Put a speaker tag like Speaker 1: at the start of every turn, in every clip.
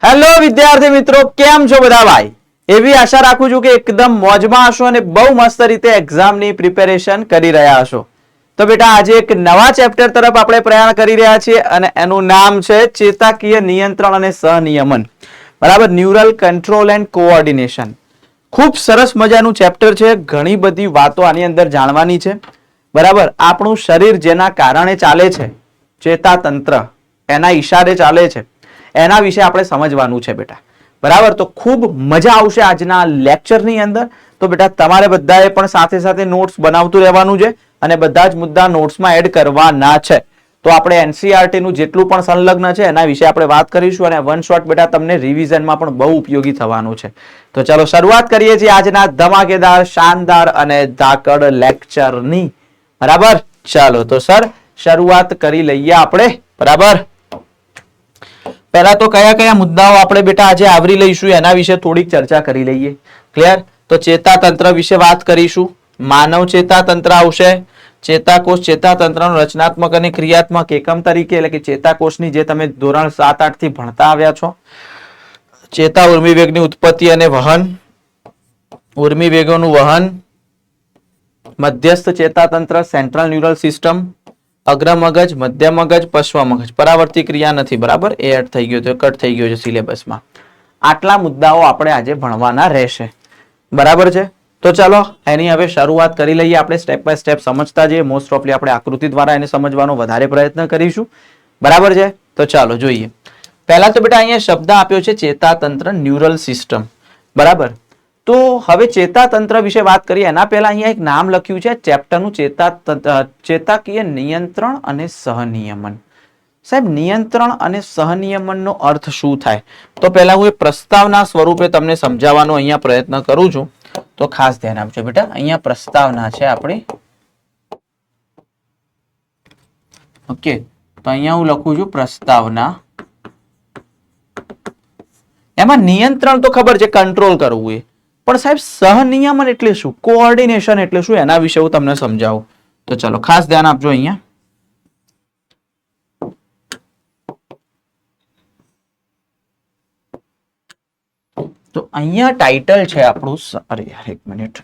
Speaker 1: Hello વિદ્યાર્થી મિત્રો, કેમ છો બધા ભાઈ? એવી આશા રાખું છું કે એકદમ મોજમાં હશો અને બહુ મસ્ત રીતે એક્ઝામની પ્રિપેરેશન કરી રહ્યા હશો. તો બેટા આજે એક નવા ચેપ્ટર તરફ આપણે પ્રયાણ કરી રહ્યા છીએ અને એનું નામ છે ચેતાકીય નિયંત્રણ અને સહનિયમન. બરાબર, ન્યુરલ કંટ્રોલ એન્ડ કોઓર્ડિનેશન. ખૂબ સરસ મજાનું ચેપ્ટર છે. ઘણી બધી વાતો આની અંદર જાણવાની છે. બરાબર, આપણું શરીર જેના કારણે ચાલે છે, ચેતાતંત્ર એના ઈશારે ચાલે છે, એના વિશે આપણે સમજવાનું છે બેટા. બરાબર, તો ખૂબ મજા આવશે આજના લેક્ચરની અંદર. તો બેટા તમારે બધાએ પણ સાથે સાથે નોટ્સ બનાવતું રહેવાનું છે અને બધા જ મુદ્દા નોટ્સમાં એડ કરવાના છે. તો આપણે એનસીઈઆરટી નું જેટલું પણ સંલગ્ન છે એના વિશે આપણે વાત કરીશું અને વન શોટ બેટા તમને રિવિઝનમાં પણ બહુ ઉપયોગી થવાનું છે. તો ચાલો શરૂઆત કરીએ છીએ આજના ધમાકેદાર, શાનદાર અને ધાકડ લેક્ચરની. બરાબર, ચાલો તો સર શરૂઆત કરી લઈએ આપણે. બરાબર, પહેલા તો કયા કયા મુદ્દાઓ આપણે બેટા આજે આવરી લઈશું એના વિશે થોડીક ચર્ચા કરી લઈએ. ક્લિયર? તો ચેતાતંત્ર વિશે વાત કરીશું. માનવ ચેતાતંત્ર આવશે. ચેતાકોષ ચેતાતંત્રનો રચનાત્મક અને ક્રિયાત્મક એકમ તરીકે, એટલે કે ચેતાકોષની જે તમે ધોરણ 7-8 થી ભણતા આવ્યા છો. ચેતા ઉર્મિવેગની ઉત્પત્તિ અને વહન, ઉર્મિવેગોનું વહન, મધ્યસ્થ ચેતાતંત્ર સેન્ટ્રલ ન્યુરલ સિસ્ટમ, અગ્ર મગજ, મધ્ય મગજ, પશ્વ મગજ. પરાવર્તી ક્રિયા નથી. બરાબર, એ એડ થઈ ગયો છે, કટ થઈ ગયો છે સિલેબસમાં. આટલા મુદ્દાઓ આપણે આજે ભણવાના રહેશે. બરાબર છે, તો ચાલો એની હવે શરૂઆત કરી લઈએ. આપણે સ્ટેપ બાય સ્ટેપ સમજતા જઈએ. મોસ્ટ ઓફલી આપણે આકૃતિ દ્વારા એને સમજવાનો વધારે પ્રયત્ન કરીશું. બરાબર છે, તો ચાલો જોઈએ. પહેલા તો બેટા અહીંયા શબ્દ આપ્યો છે ચેતાતંત્ર, ન્યુરલ સિસ્ટમ. બરાબર, તો હવે ચેતાતંત્ર વિશે વાત કરીએ એના પહેલા અહીંયા એક નામ લખ્યું છે ચેપ્ટરનું, ચેતાકીય નિયંત્રણ અને સહનિયમન. સાહેબ, નિયંત્રણ અને સહનિયમનનો અર્થ શું થાય? તો પહેલા હું એ પ્રસ્તાવના સ્વરૂપે તમને સમજાવવાનો અહીંયા પ્રયત્ન કરું છું. તો ખાસ ધ્યાન આપજો બેટા. અહીંયા પ્રસ્તાવના છે આપણી. ઓકે, તો અહીંયા હું લખું છું પ્રસ્તાવના. એમાં નિયંત્રણ તો ખબર છે, કંટ્રોલ કરવું. એ પણ સાહેબ સહનિયમન એટલે શું, કોઓર્ડિનેશન એટલે શું, એના વિશે હું તમને સમજાવું. તો ચલો ખાસ ધ્યાન આપજો અહીંયા. તો અહીંયા ટાઇટલ છે આપણું, અરે યાર એક મિનિટ,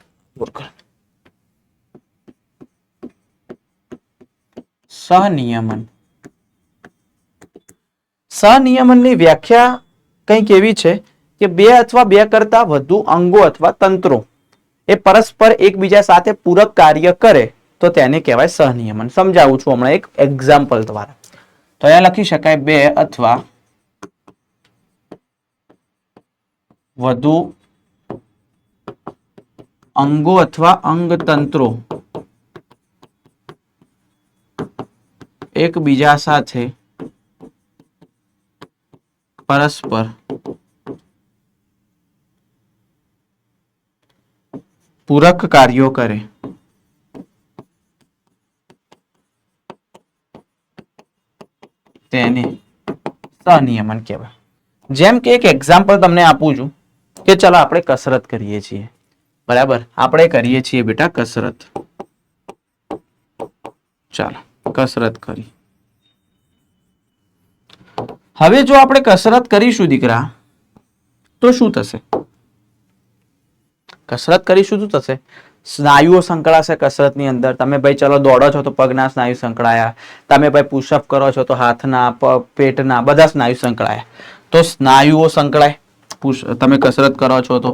Speaker 1: સહનિયમન. સહનિયમનની વ્યાખ્યા કંઈક એવી છે કે બે અથવા બે કરતા વધુ અંગો અથવા તંત્રો એ પરસ્પર એકબીજા સાથે પૂરક કાર્ય કરે તો તેને કહેવાય સહનિયમન. સમજાવું છું હમણાં એક એક્ઝામ્પલ દ્વારા. તો અહીંયા લખી શકાય બે અથવા વધુ અંગો અથવા અંગતંત્રો એકબીજા સાથે પરસ્પર પૂરક કાર્યો કરે તેને સહનિયમન કહેવાય. જેમ કે એક એક્ઝામ્પલ તમને આપું છું કે ચલો આપણે કસરત કરીએ છીએ. બરાબર, આપણે કરીએ છીએ બેટા કસરત. ચાલો કસરત કરી. હવે જો આપણે કસરત કરીશું દીકરા તો શું થશે? કસરત કરીશું શું થશે? સ્નાયુઓ સંકળાશે કસરતની અંદર. તમે ભાઈ ચલો દોડો છો તો પગના સ્નાયુ સંકળાયા, તમે ભાઈ પુશઅપ કરો છો તો હાથના, પેટના, બધા સ્નાયુ સંકળાયા. તો સ્નાયુઓ સંકળાય. તમે કસરત કરો છો તો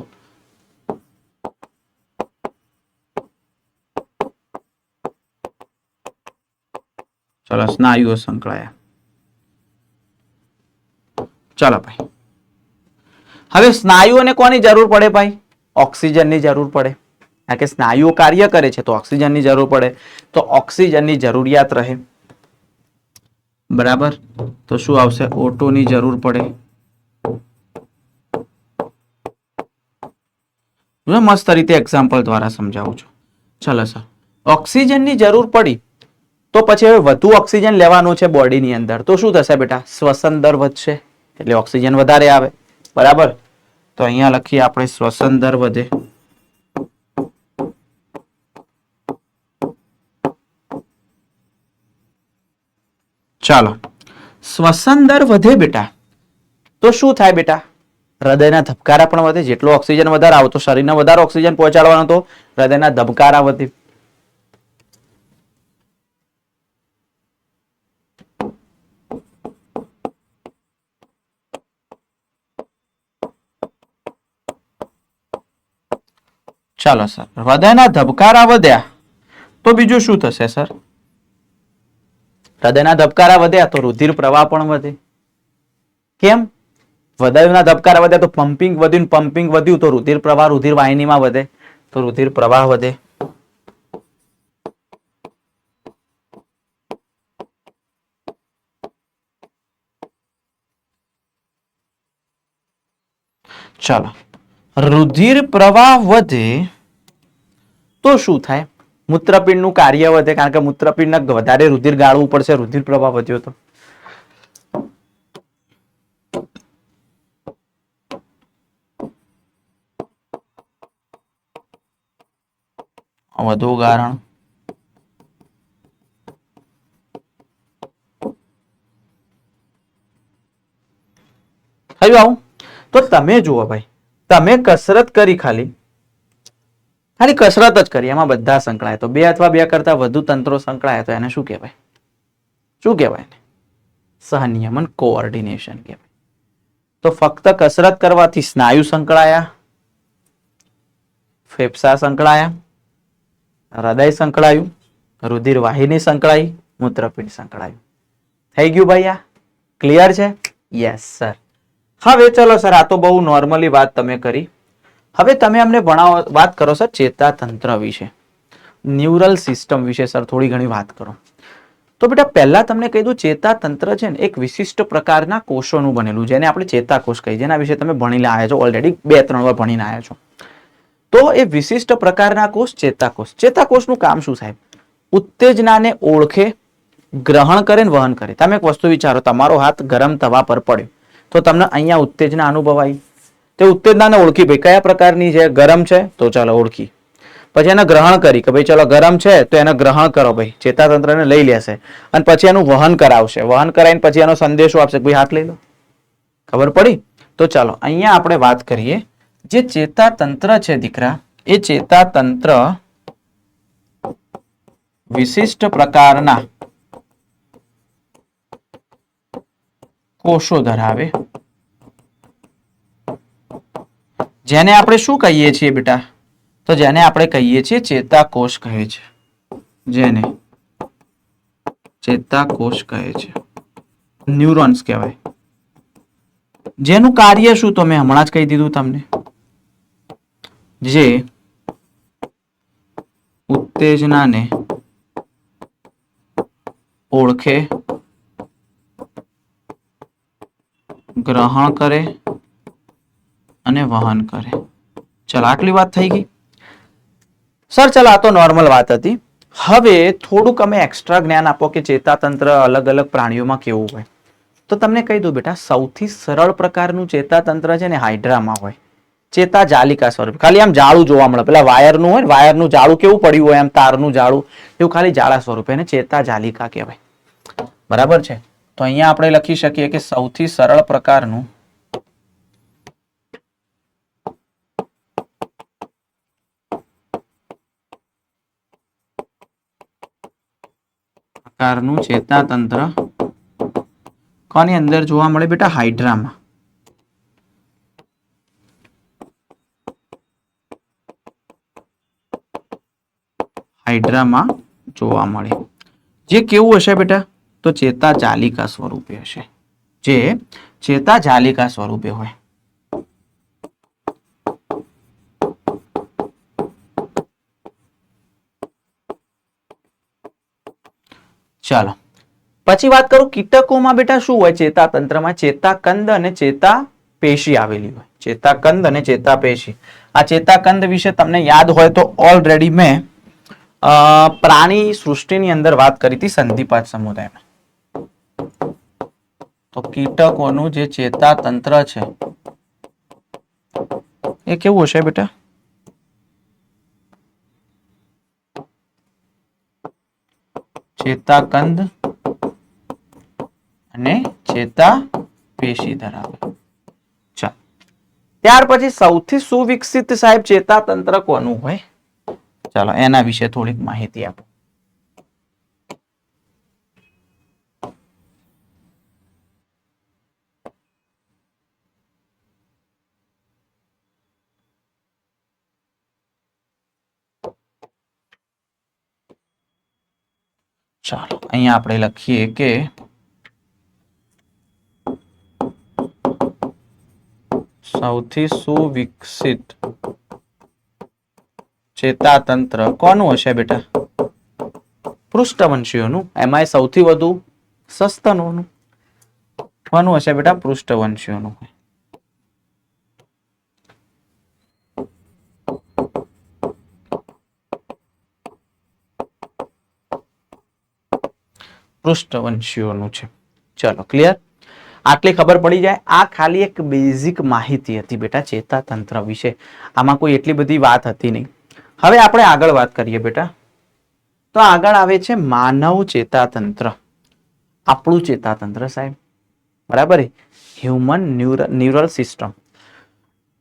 Speaker 1: ચલો સ્નાયુઓ સંકળાયા. ચાલો ભાઈ, હવે સ્નાયુઓને કોની જરૂર પડે ભાઈ? ઓક્સિજનની જરૂર પડે. કારણ કે સ્નાયુઓ કાર્ય કરે છે તો ઓક્સિજનની જરૂર પડે. તો ઓક્સિજનની જરૂરિયાત રહે. બરાબર, તો શું આવશે? O2 ની જરૂર પડે. મસ્ત રીતે એક્ઝામ્પલ દ્વારા સમજાવું છું. ચલો સર, ઓક્સિજનની જરૂર પડી તો પછી હવે વધુ ઓક્સિજન લેવાનું છે બોડીની અંદર, તો શું થશે બેટા? શ્વસન દર વધશે એટલે ઓક્સિજન વધારે આવે. બરાબર, તો અહીંયા લખીએ આપણે શ્વસન દર વધે. ચાલો, શ્વસન દર વધે બેટા તો શું થાય બેટા? હૃદયના ધબકારા પણ વધે. જેટલો ઓક્સિજન વધારે આવે તો શરીરને વધારે ઓક્સિજન પહોંચાડવાનો, તો હૃદયના ધબકારા વધે. ચાલો સર, હૃદયના ધબકારા વધ્યા તો બીજું શું થશે સર? હૃદયના ધબકારા વધ્યા તો રુધિર પ્રવાહ પણ વધે. કેમ? હૃદયના ધબકારા વધ્યા તો પમ્પિંગ વધ્યું, પમ્પિંગ વધ્યું તો રુધિર પ્રવાહ રુધિર વાહિનીમાં વધે, તો રુધિર પ્રવાહ વધે. ચાલો, રુધિર પ્રવાહ વધે તો શું થાય? મૂત્રપિંડનું કાર્ય વધે, કારણ કે મૂત્રપિંડને વધારે રુધિર ગાળવું પડશે. રુધિર પ્રવાહ વધ્યો તો વધુ ગારણ. થયું આવું? તો તમે જુઓ ભાઈ, તમે કસરત કરી, ખાલી કસરત જ કરી, એમાં બધા સંકળાય, તો બે અથવા બે કરતા વધુ તંત્રો સંકળાય તો એને શું કહેવાય? શું કહેવાય? સહનિયમન, કોઓર્ડિનેશન કહેવાય. તો ફક્ત કસરત કરવાથી સ્નાયુ સંકળાયા, ફેફસા સંકળાયા, હૃદય સંકળાયું, રુધિર વાહિની સંકળાઈ, મૂત્રપિંડ સંકળાયું. થઈ ગયું ભાઈ? આ ક્લિયર છે? Yes sir. હવે ચલો સર, આ તો બહુ નોર્મલી વાત તમે કરી. હવે તમે અમને ભણાવો, વાત કરો સર ચેતાતંત્ર વિશે, ન્યુરલ સિસ્ટમ વિશે સર થોડી ઘણી વાત કરો. તો બેટા પહેલા તમને કહી દઉં, ચેતાતંત્ર છે ને એક વિશિષ્ટ પ્રકારના કોષોનું બનેલું, જેને આપણે ચેતાકોષ કહીએ, જેના વિશે તમે ભણીને આવ્યા છો, ઓલરેડી 2-3 વાર ભણીને આવ્યા છો. તો એ વિશિષ્ટ પ્રકારના કોષ ચેતાકોષ. ચેતાકોષનું કામ શું સાહેબ? ઉત્તેજનાને ઓળખે, ગ્રહણ કરે ને વહન કરે. તમે એક વસ્તુ વિચારો, તમારો હાથ ગરમ તવા પર પડ્યો તો તમને અહીંયા ઉત્તેજના અનુભવાય. તે ઉત્તેજનાને ઓળખી, ભાઈ કયા પ્રકારની છે, ગરમ છે તો ચાલો ઓળખી. પછી એને ગ્રહણ કરી કે ભાઈ ચલો ગરમ છે તો એને ગ્રહણ કરો, ભાઈ ચેતાતંત્રને લઈ લેશે, અને પછી એનું વહન કરાવશે. વહન કરાવીને પછી એનો સંદેશો આપશે, ભાઈ હાથ લઈ લો. ખબર પડી? તો ચાલો અહીંયા આપણે વાત કરીએ. જે ચેતાતંત્ર છે દીકરા, એ ચેતાતંત્ર વિશિષ્ટ પ્રકારના કોષો ધરાવે, જેને આપણે શું કહીએ છીએ બેટા? તો જેને આપણે કહીએ છીએ ચેતાકોષ કહે છે. જેને ચેતાકોષ કહે છે, ન્યુરોન્સ કહેવાય. જેનું કાર્ય શું તો મેં હમણાં જ કહી દીધું તમને. જે ઉત્તેજનાને ઓળખે, ગ્રહણ કરે અને વહન કરે. ચલો આટલી વાત થઈ ગઈ સર. ચલો આ તો નોર્મલ વાત હતી. હવે થોડુંક અમે એક્સ્ટ્રા જ્ઞાન આપો કે ચેતાતંત્ર અલગ અલગ પ્રાણીઓમાં કેવું હોય. તો તમને કહી દઉં બેટા, સૌથી સરળ પ્રકારનું ચેતાતંત્ર છે ને હાઇડ્રામાં હોય. ચેતા જાલિકા સ્વરૂપ, ખાલી આમ જાળું જોવા મળે. પેલા વાયરનું હોય ને, વાયરનું જાળું કેવું પડ્યું હોય, એમ તારનું જાળું, એવું ખાલી જાળા સ્વરૂપે, એને ચેતા જાલિકા કહેવાય. બરાબર છે? તો અહીંયા આપણે લખી શકીએ કે સૌથી સરળ પ્રકારનું ચેતાતંત્ર કોની અંદર જોવા મળે બેટા? હાઇડ્રામાં. હાઇડ્રામાં જોવા મળે. જે કેવું હશે બેટા? તો ચેતા જાલિકા સ્વરૂપે હશે. જે ચેતા જાલિકા સ્વરૂપે હોય. ચાલો પછી વાત કરું કીટકોમાં બેટા શું હોય? ચેતાતંત્રમાં ચેતાકંદ અને ચેતા પેશી આવેલી હોય. ચેતાકંદ અને ચેતા પેશી. આ ચેતાકંદ વિશે તમને યાદ હોય તો ઓલરેડી મેં પ્રાણી સૃષ્ટિની અંદર વાત કરી હતી, સંધિપાદ સમુદાયમાં. તો કીટકોનું જે ચેતાતંત્ર છે એ કેવું હશે બેટા? ચેતાકંદ અને ચેતા પેશી ધરાવે. ત્યાર પછી સૌથી સુવિકસિત સાહેબ ચેતાતંત્ર કોનું હોય? ચાલો એના વિશે થોડીક માહિતી આપો. ચાલો અહીંયા આપણે લખીએ કે સૌથી સુવિકસિત ચેતાતંત્ર કોનું હશે બેટા? પૃષ્ઠવંશીઓનું. એમાંય સૌથી વધુ સસ્તનોનું. કોનું હશે બેટા? પૃષ્ઠવંશીઓનું. પૃષ્ઠવંશીઓનું છે. ચલો ક્લિયર? આટલી ખબર પડી જાય. આ ખાલી એક બેઝિક માહિતી હતી બેટા ચેતાતંત્ર વિશે. આમાં કોઈ એટલી બધી વાત હતી નહીં. હવે આપણે આગળ વાત કરીએ બેટા. તો આગળ આવે છે માનવ ચેતાતંત્ર. આપણું ચેતાતંત્ર સાહેબ, બરાબર? Human neural system.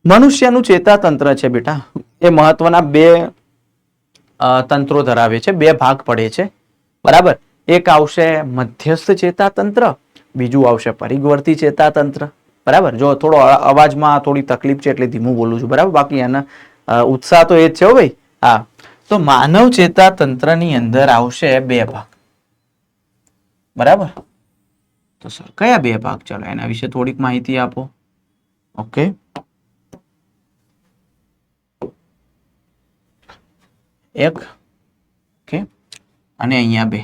Speaker 1: મનુષ્યનું ચેતાતંત્ર છે બેટા, એ મહત્વના બે તંત્રો ધરાવે છે. બે ભાગ પડે છે, બરાબર? એક આવશે મધ્યસ્થ ચેતાતંત્ર, બીજું આવશે પરિવર્તી ચેતાતંત્ર. બરાબર? જો થોડો અવાજમાં થોડી તકલીફ છે એટલે ધીમું બોલું છું, બરાબર? બાકી એના ઉત્સાહ તો એ જ છે હો ભાઈ. હા, તો માનવ ચેતાતંત્રની અંદર આવશે બે ભાગ, બરાબર? તો સર કયા બે ભાગ? ચાલો એના વિશે થોડીક માહિતી આપો. ઓકે, એક, ઓકે, અને અહીંયા બે.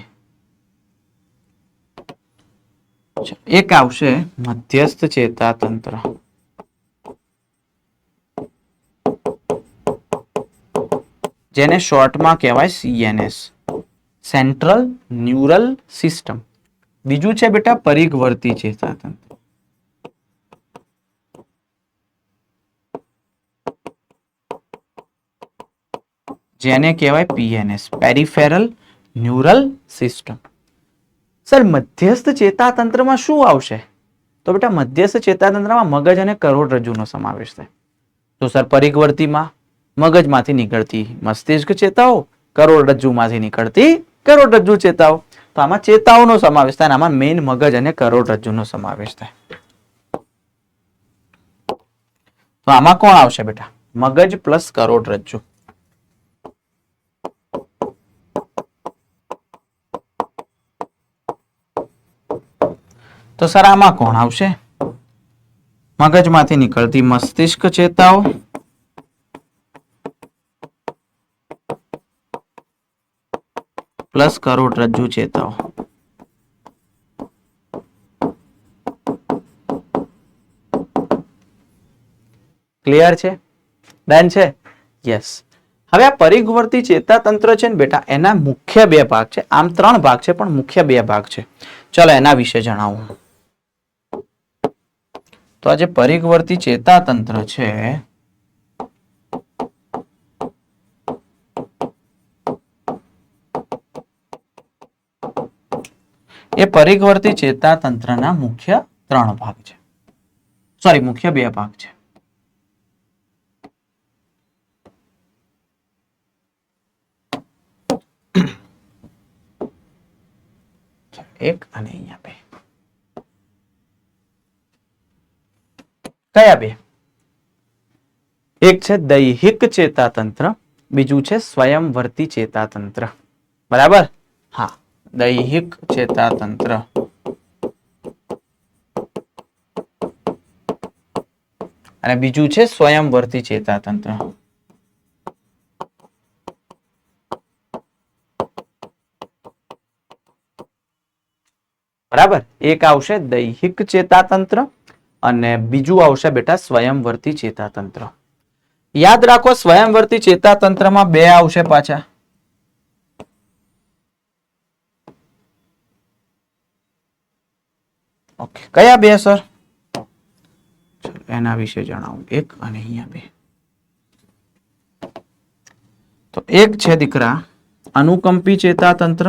Speaker 1: એક આવશે મધ્યસ્થ ચેતાતંત્ર, જેને શોર્ટમાં કહેવાય CNS, સેન્ટ્રલ ન્યુરલ સિસ્ટમ. બીજું છે બેટા પરિવર્તી ચેતાતંત્ર, જેને કહેવાય PNS, peripheral neural system. Sir મધ્યસ્થ ચેતાતંત્રમાં શું આવશે? તો બેટા મધ્યસ્થ ચેતાતંત્રમાં મગજ અને કરોડરજ્જુનો સમાવેશ થાય. તો સર પરિવર્તીમાં મગજમાંથી નીકળતી મસ્તિષ્ક ચેતાઓ, કરોડરજ્જુમાંથી નીકળતી કરોડરજ્જુ ચેતાઓ. તો આમાં ચેતાઓનો સમાવેશ થાય, આમાં મેઇન મગજ અને કરોડરજ્જુનો સમાવેશ થાય. તો આમાં કોણ આવશે બેટા? મગજ પ્લસ કરોડરજ્જુ. તો સર આમાં કોણ આવશે? મગજમાંથી નીકળતી મસ્તિષ્ક ચેતાઓ પ્લસ કરોડરજ્જુ ચેતાઓ. ક્લિયર છે? ડન છે? યસ. હવે આ પરિવર્તી ચેતાતંત્ર છે ને બેટા, એના મુખ્ય બે ભાગ છે. આમ ત્રણ ભાગ છે પણ મુખ્ય બે ભાગ છે. ચલો એના વિશે જણાવું. તો આ જે પરિવર્તી ચેતાતંત્ર છે એ પરિવર્તી ચેતાતંત્રના મુખ્ય ત્રણ ભાગ છે. સોરી, મુખ્ય બે ભાગ છે. એક અને અહીંયા બે. કયા બે? એક છે દૈહિક ચેતાતંત્ર, બીજું છે સ્વયંવર્તી ચેતાતંત્ર. બરાબર? હા, દૈહિક ચેતાતંત્ર અને બીજું છે સ્વયંવર્તી ચેતાતંત્ર. બરાબર? એક આવશે દૈહિક ચેતાતંત્ર અને બીજું આવશે બેટા સ્વયંવર્તી ચેતાતંત્ર. યાદ રાખો, સ્વયંવર્તી ચેતાતંત્રમાં બે આવશે પાછા. ઓકે, કયા બે સર? એના વિશે જણાવું. એક અને અહીંયા બે. તો એક છે દીકરા અનુકંપી ચેતાતંત્ર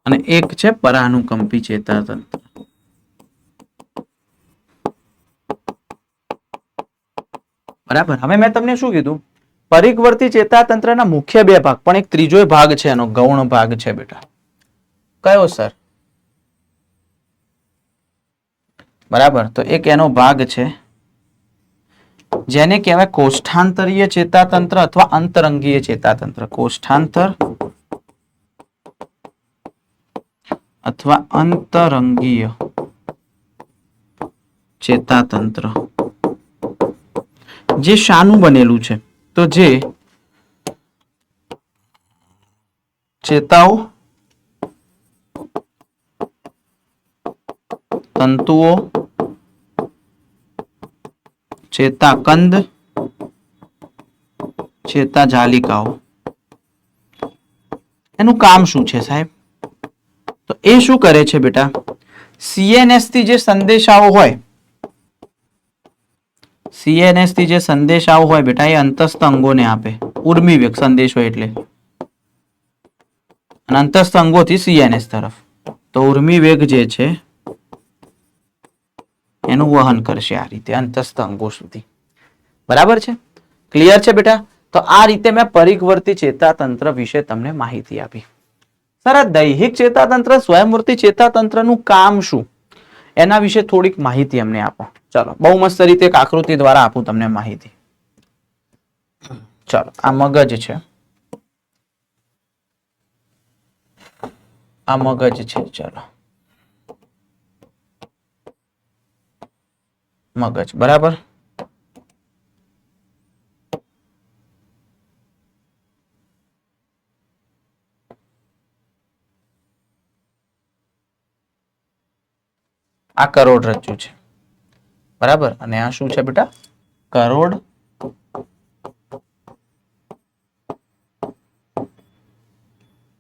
Speaker 1: અને એક છે પરાનુકંપી ચેતાતંત્ર. બરાબર. હવે મેં તમને શું કીધું, પરિવર્તી ચેતાતંત્રના મુખ્ય બે ભાગ, પણ એક ત્રીજો ભાગ છે, એનો ગૌણ ભાગ છે બેટા. કયો સર? બરાબર. તો એક એનો ભાગ છે જેને કહેવાય કોષ્ઠાંતરીય ચેતાતંત્ર અથવા અંતરંગીય ચેતાતંત્ર. કોષ્ઠાંતર અથવા અંતરંગીય ચેતાતંત્ર. જે શાનું બનેલું છે? તો જે ચેતાઓ, તંતુઓ, ચેતાકંદ, ચેતાજાલિકાઓ, એનું કામ શું છે સાહેબ? તો એ શું કરે છે બેટા, સીએનએસ થી જે સંદેશાઓ હોય, સીએનએસ થી જે સંદેશાઓ હોય બેટા, એ અંતસ્થ અંગોને આપે. ઉર્મિ વેગ સંદેશો એટલે, અને અંતસ્થ અંગોથી સીએનએસ તરફ. તો ઉર્મિ વેગ જે છે એનું વહન કરશે આ રીતે અંતસ્થ અંગો સુધી. બરાબર છે? ક્લિયર છે બેટા? તો આ રીતે મેં પરિવર્તી ચેતાતંત્ર વિશે તમને માહિતી આપી. સર, આ દૈહિક ચેતાતંત્ર, સ્વયંવર્તી ચેતાતંત્રનું કામ શું, એના વિશે થોડીક માહિતી અમને આપો. ચલો, બહુ મસ્ત રીતે એક આકૃતિ દ્વારા આપું તમને માહિતી. ચલો, આ મગજ છે, આ મગજ છે. ચલો, મગજ. બરાબર. આ કરોડરજ્જુ છે. બરાબર. અને આ શું છે બેટા? કરોડ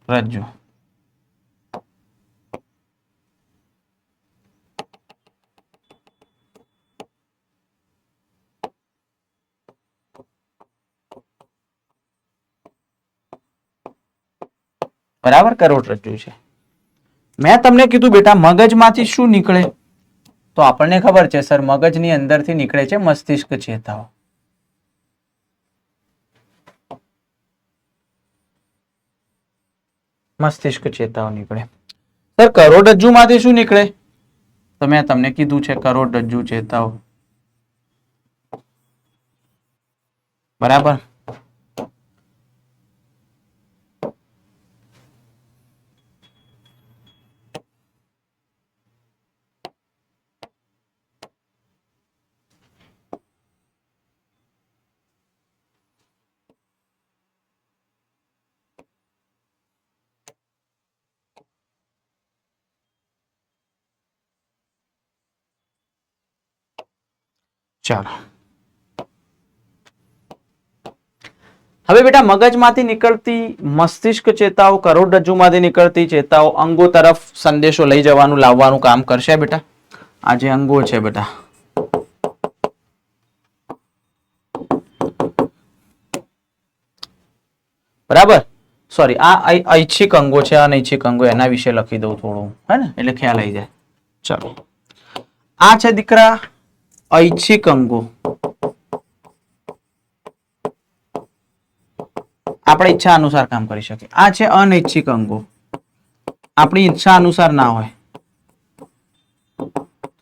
Speaker 1: રજ્જુ. બરાબર, કરોડરજ્જુ છે. મેં તમને કીધું બેટા મગજમાંથી શું નીકળે, તો આપણને ખબર છે સર, મગજની અંદરથી નીકળે છે મસ્તિષ્ક ચેતાઓ. મસ્તિષ્ક ચેતાઓ નીકળે. સર, કરોડરજ્જુ માંથી શું નીકળે? તો મેં તમને કીધું છે કરોડરજ્જુ ચેતાઓ. બરાબર. ચાલો, હવે બેટા મગજમાંથી નીકળતી મસ્તિષ્ક ચેતાઓ, કરોડરજ્જુમાંથી નીકળતી ચેતાઓ અંગો તરફ સંદેશો લઈ જવાનું, લાવવાનું કામ કરશે બેટા. આ જે અંગો છે બેટા, બરાબર. સોરી, આ ઐચ્છિક અંગો છે, અનૈચ્છિક અંગો, એના વિશે લખી દઉં થોડું, હે ને, એટલે ખ્યાલ આવી જાય. ચલો, આ છે દીકરા ઐચ્છિક અંગો. આપણે ઈચ્છા અનુસાર કામ કરી શકીએ. આ છે અનૈચ્છિક અંગો, આપણી ઈચ્છા અનુસાર ના હોય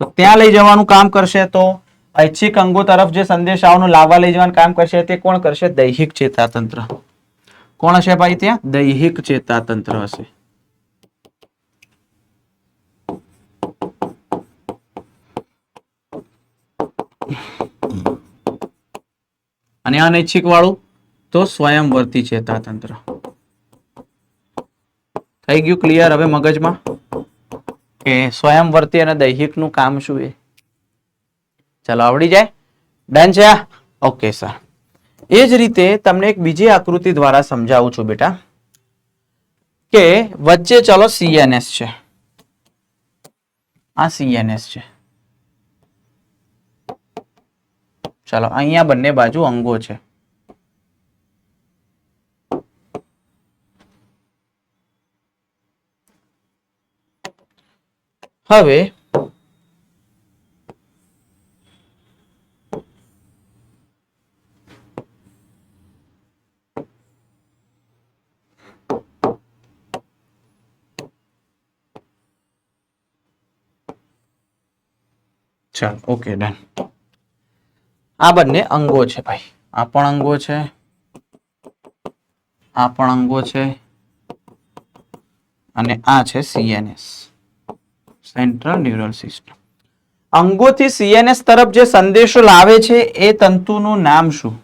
Speaker 1: તો ત્યાં લઈ જવાનું કામ કરશે. તો ઐચ્છિક અંગો તરફ જે સંદેશાઓનું લાવવા લઈ જવાનું કામ કરશે તે કોણ કરશે? દૈહિક ચેતાતંત્ર. કોણ હશે ભાઈ ત્યાં? દૈહિક ચેતાતંત્ર હશે. અને અનૈચ્છિક વાળું તો સ્વયંવર્તી ચેતાતંત્ર. થઈ ગયું ક્લિયર હવે મગજમાં કે સ્વયંવર્તી અને દૈહિક નું કામ શું છે? ચાલો, આવડી જાય. ડન છે. Okay sir. એ જ રીતે તમને એક બીજી આકૃતિ દ્વારા સમજાવું છું બેટા, કે વચ્ચે ચલો સીએનએસ છે, આ સીએનએસ છે. ચાલો, અહીંયા બંને બાજુ અંગો છે. હવે ચાલો ઓકે ડન. આ બંને અંગો છે ભાઈ, આ પણ અંગો છે, આ પણ અંગો છે, અને આ છે સીએનએસ, સેન્ટ્રલ ન્યુરલ સિસ્ટમ. અંગોથી સીએનએસ તરફ જે સંદેશો લાવે છે એ તંતુનું નામ શું?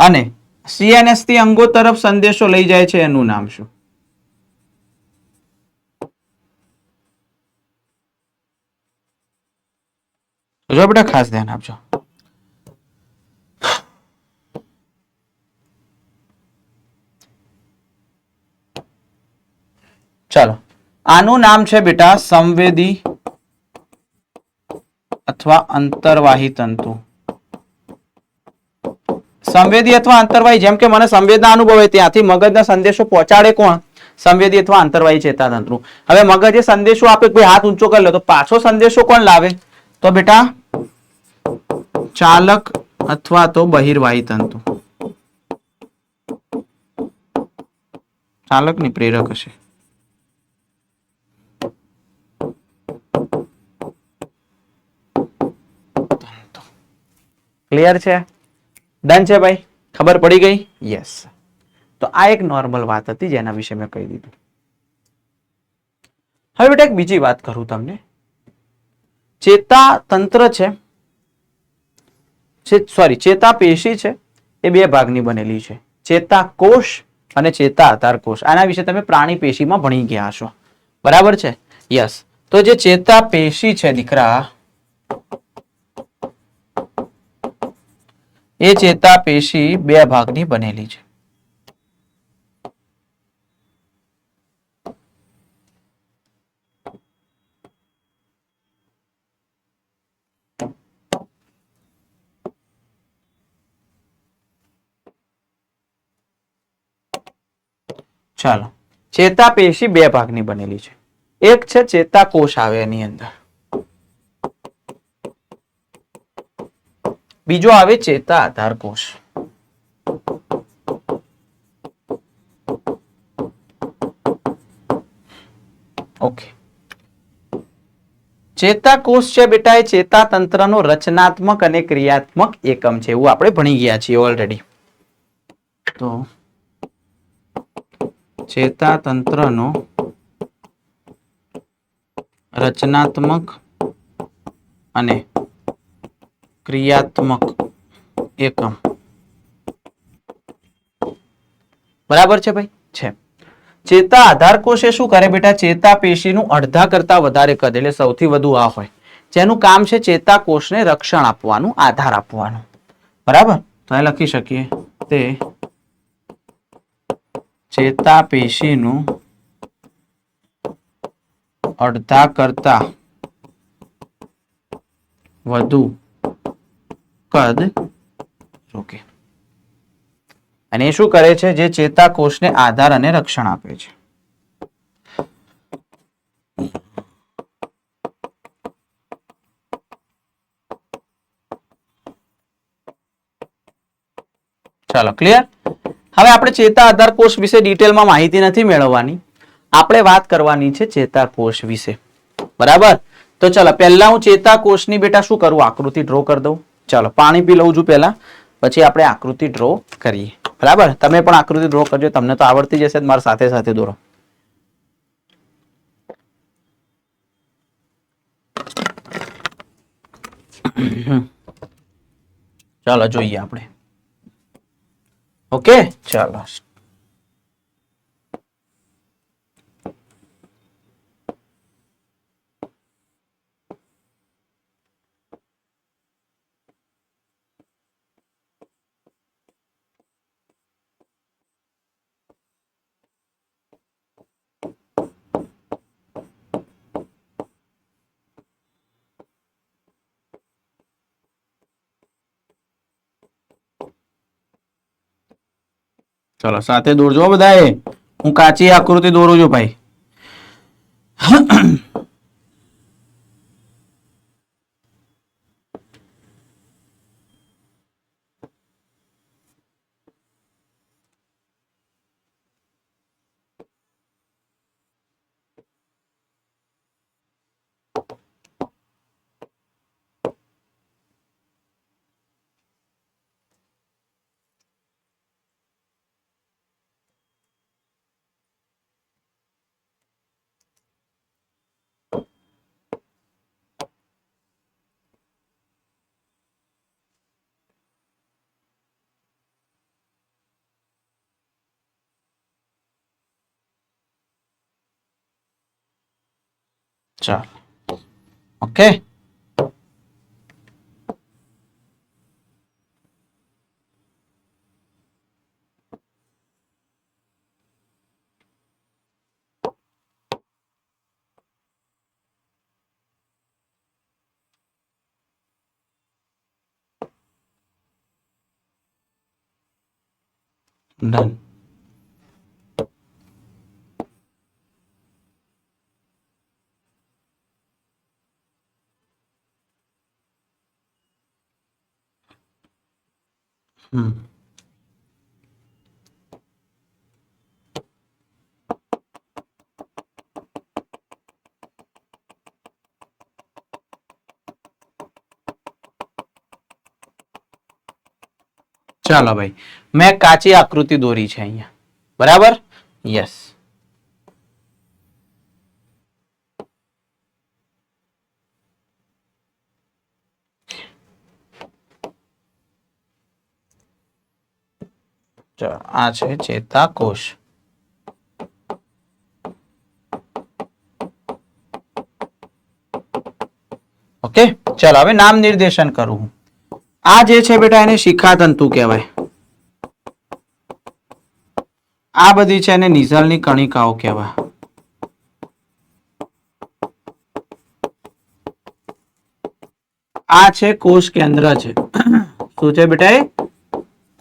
Speaker 1: અને સીએનએસ થી અંગો તરફ સંદેશો લઈ જાય છે એનું નામ શું? જો બેટા ખાસ ધ્યાન આપજો. ચાલો, આનું નામ છે બેટા સંવેદી અથવા અંતર્વાહી તંતુ. સંવેદી અથવા અંતર્વાહી, જેમ કે મને સંવેદના અનુભવે ત્યાંથી મગજના સંદેશો પહોંચાડે કોણ? સંવેદી અથવા અંતર્વાહી ચેતાતંતુ. હવે મગજે સંદેશો આપે, કોઈ હાથ ઊંચો કરી લો તો પાછો સંદેશો કોણ લાવે? તો બેટા ચાલક અથવા તો બહિર્વાહી તંતુ. ચાલક ની પ્રેરક હશે. ક્લિયર છે? ડન છે ભાઈ? ખબર પડી ગઈ? યસ. તો આ એક નોર્મલ વાત હતી જેના વિશે મેં કહી દીધું. હવે બેટા એક બીજી વાત કરું તમને. ચેતા તંત્ર છે, સોરી ચેતા પેશી છે, એ બે ભાગની બનેલી છે, ચેતા કોષ અને ચેતા આધાર કોષ. આના વિશે તમે પ્રાણી પેશીમાં ભણી ગયા હશો, બરાબર છે? યસ. તો જે ચેતા પેશી છે દીકરા, એ ચેતા પેશી બે ભાગની બનેલી છે. ચાલો, ચેતા પેશી બે ભાગની બનેલી છે. એક છે ચેતાકોષ આવે એની અંદર, બીજો આવે ચેતા આધાર કોષ. ઓકે. ચેતાકોષ છે બેટા એ ચેતા તંત્રનો રચનાત્મક અને ક્રિયાત્મક એકમ છે, એવું આપણે ભણી ગયા છીએ ઓલરેડી. તો ચેતા તંત્રનો રચનાત્મક અને ક્રિયાત્મક એકમ, બરાબર છે ભાઈ? છે. ચેતા આધાર કોષ એ શું કરે બેટા? ચેતા પેશીનું અડધા કરતા વધારે કદ, એટલે સૌથી વધુ આ હોય, જેનું કામ છે ચેતાકોષને રક્ષણ આપવાનું, આધાર આપવાનું, બરાબર? તો એ લખી શકીએ તે ચેતા પેશીનું અડધા કરતા વધુ કદ. ઓકે. અને એ શું કરે છે? જે ચેતાકોષને આધાર અને રક્ષણ આપે છે. ચાલો, ક્લિયર? હવે આપણે ચેતા આધાર કોષ વિશે ડિટેલમાં માહિતી નથી મેળવવાની, આપણે વાત કરવાની છે ચેતાકોષ વિશે, બરાબર? તો ચાલો પહેલા હું ચેતાકોષની બેટા શું કરું? આકૃતિ ડ્રો કરી દઉં. ચાલો, પાણી પી લઉં છું પહેલા, પછી આપણે આકૃતિ ડ્રો કરીએ, બરાબર? તમે પણ આકૃતિ ડ્રો કરજો, તમને તો આવડતી જશે, મારા સાથે સાથે દોરો. ચાલો જોઈએ આપણે. ઓકે, ચાલો. ચલો સાથે દોરજો બધાએ, હું કાચી આકૃતિ દોરું છું ભાઈ. ચાલો, ઓકે. ડન. ચાલો ભાઈ, મેં કાચી આકૃતિ દોરી છે અહીંયા, બરાબર? યસ. આ છે ચેતાકોષ. ઓકે, ચાલો હવે નામ નિર્દેશન કરું. આ જે છે બેટા એને શિખાતંતુ કહેવાય. આ બધી છે એને નિઝલની કણિકાઓ કહેવાય. આ છે કોષ કેન્દ્ર છે. શું છે બેટા?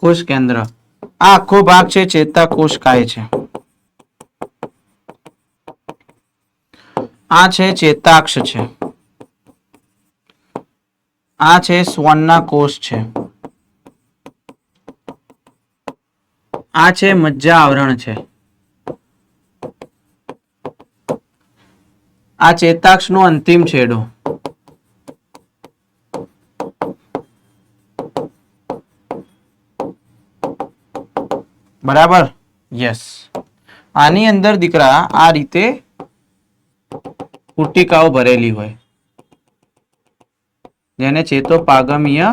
Speaker 1: કોષ કેન્દ્ર. આ આખો ભાગ છે ચેતાકોષકાય છે. આ છે ચેતાક્ષ છે. આ છે શ્વાનના કોષ છે. આ છે મજ્જા આવરણ છે. આ ચેતાક્ષનો અંતિમ છેડો. બરાબર? યસ. આની અંદર દીકરા આ રીતે પુટિકાઓ ભરેલી હોય જેને ચેતોપાગમીય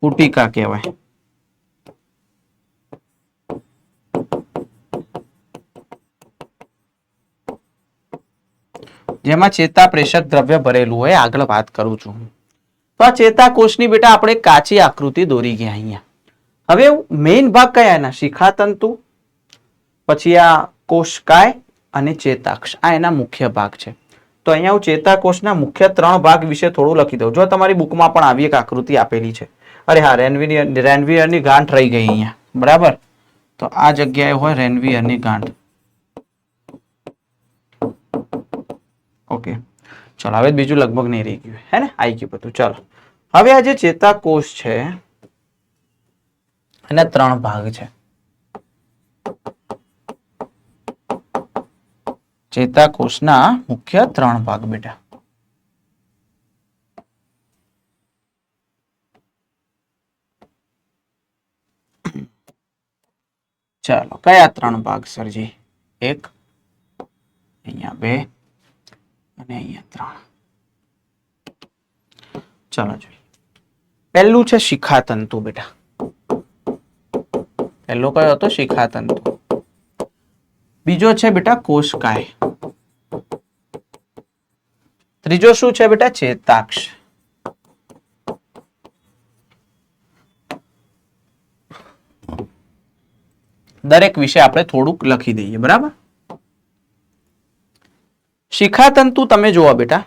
Speaker 1: પુટિકા કહેવાય. જેમાં ચેતાપ્રેષક દ્રવ્ય ભરેલું હોય. આગળ વાત કરું છું. તો આ ચેતાકોષની બેટા આપણે કાચી આકૃતિ દોરી ગયા અહીંયા. હવે મેઇન ભાગ કયા એના? શિખાતંતુ, પછી આ કોષકાય અને ચેતાક્ષ. આ એના મુખ્ય ભાગ છે. તો અહીંયા હું ચેતાકોષના મુખ્ય 3 ભાગ વિશે થોડું લખી દઉં. જો તમારી બુકમાં પણ આવી એક આકૃતિ આપેલી છે. અરે હા, રેનવીયરની ગાંઠ રહી ગઈ અહીંયા. બરાબર? તો આ જગ્યાએ હોય રેનવીયરની ગાંઠ. ઓકે, ચલો હવે બીજું લગભગ નહીં રહી ગયું, હે ને? આવી ગયું બધું. ચલો હવે આ જે ચેતાકોષ છે એના 3 ભાગ છે. ચેતાકોષના મુખ્ય 3 ભાગ બેટા. ચાલો, કયા 3 ભાગ સરજી? 1, અહીંયા 2 અને અહીંયા 3. ચાલો જોઈએ. પહેલું છે શિખાતંતુ બેટા. પહેલો કયો હતો? શિખાતંતુ. બીજો છે બેટા કોષકાય. ત્રીજો શું છે બેટા? ચેતાક્ષ. દરેક વિશે આપણે થોડુંક લખી દઈએ. બરાબર? શિખાતંતુ તમે જુઓ બેટા,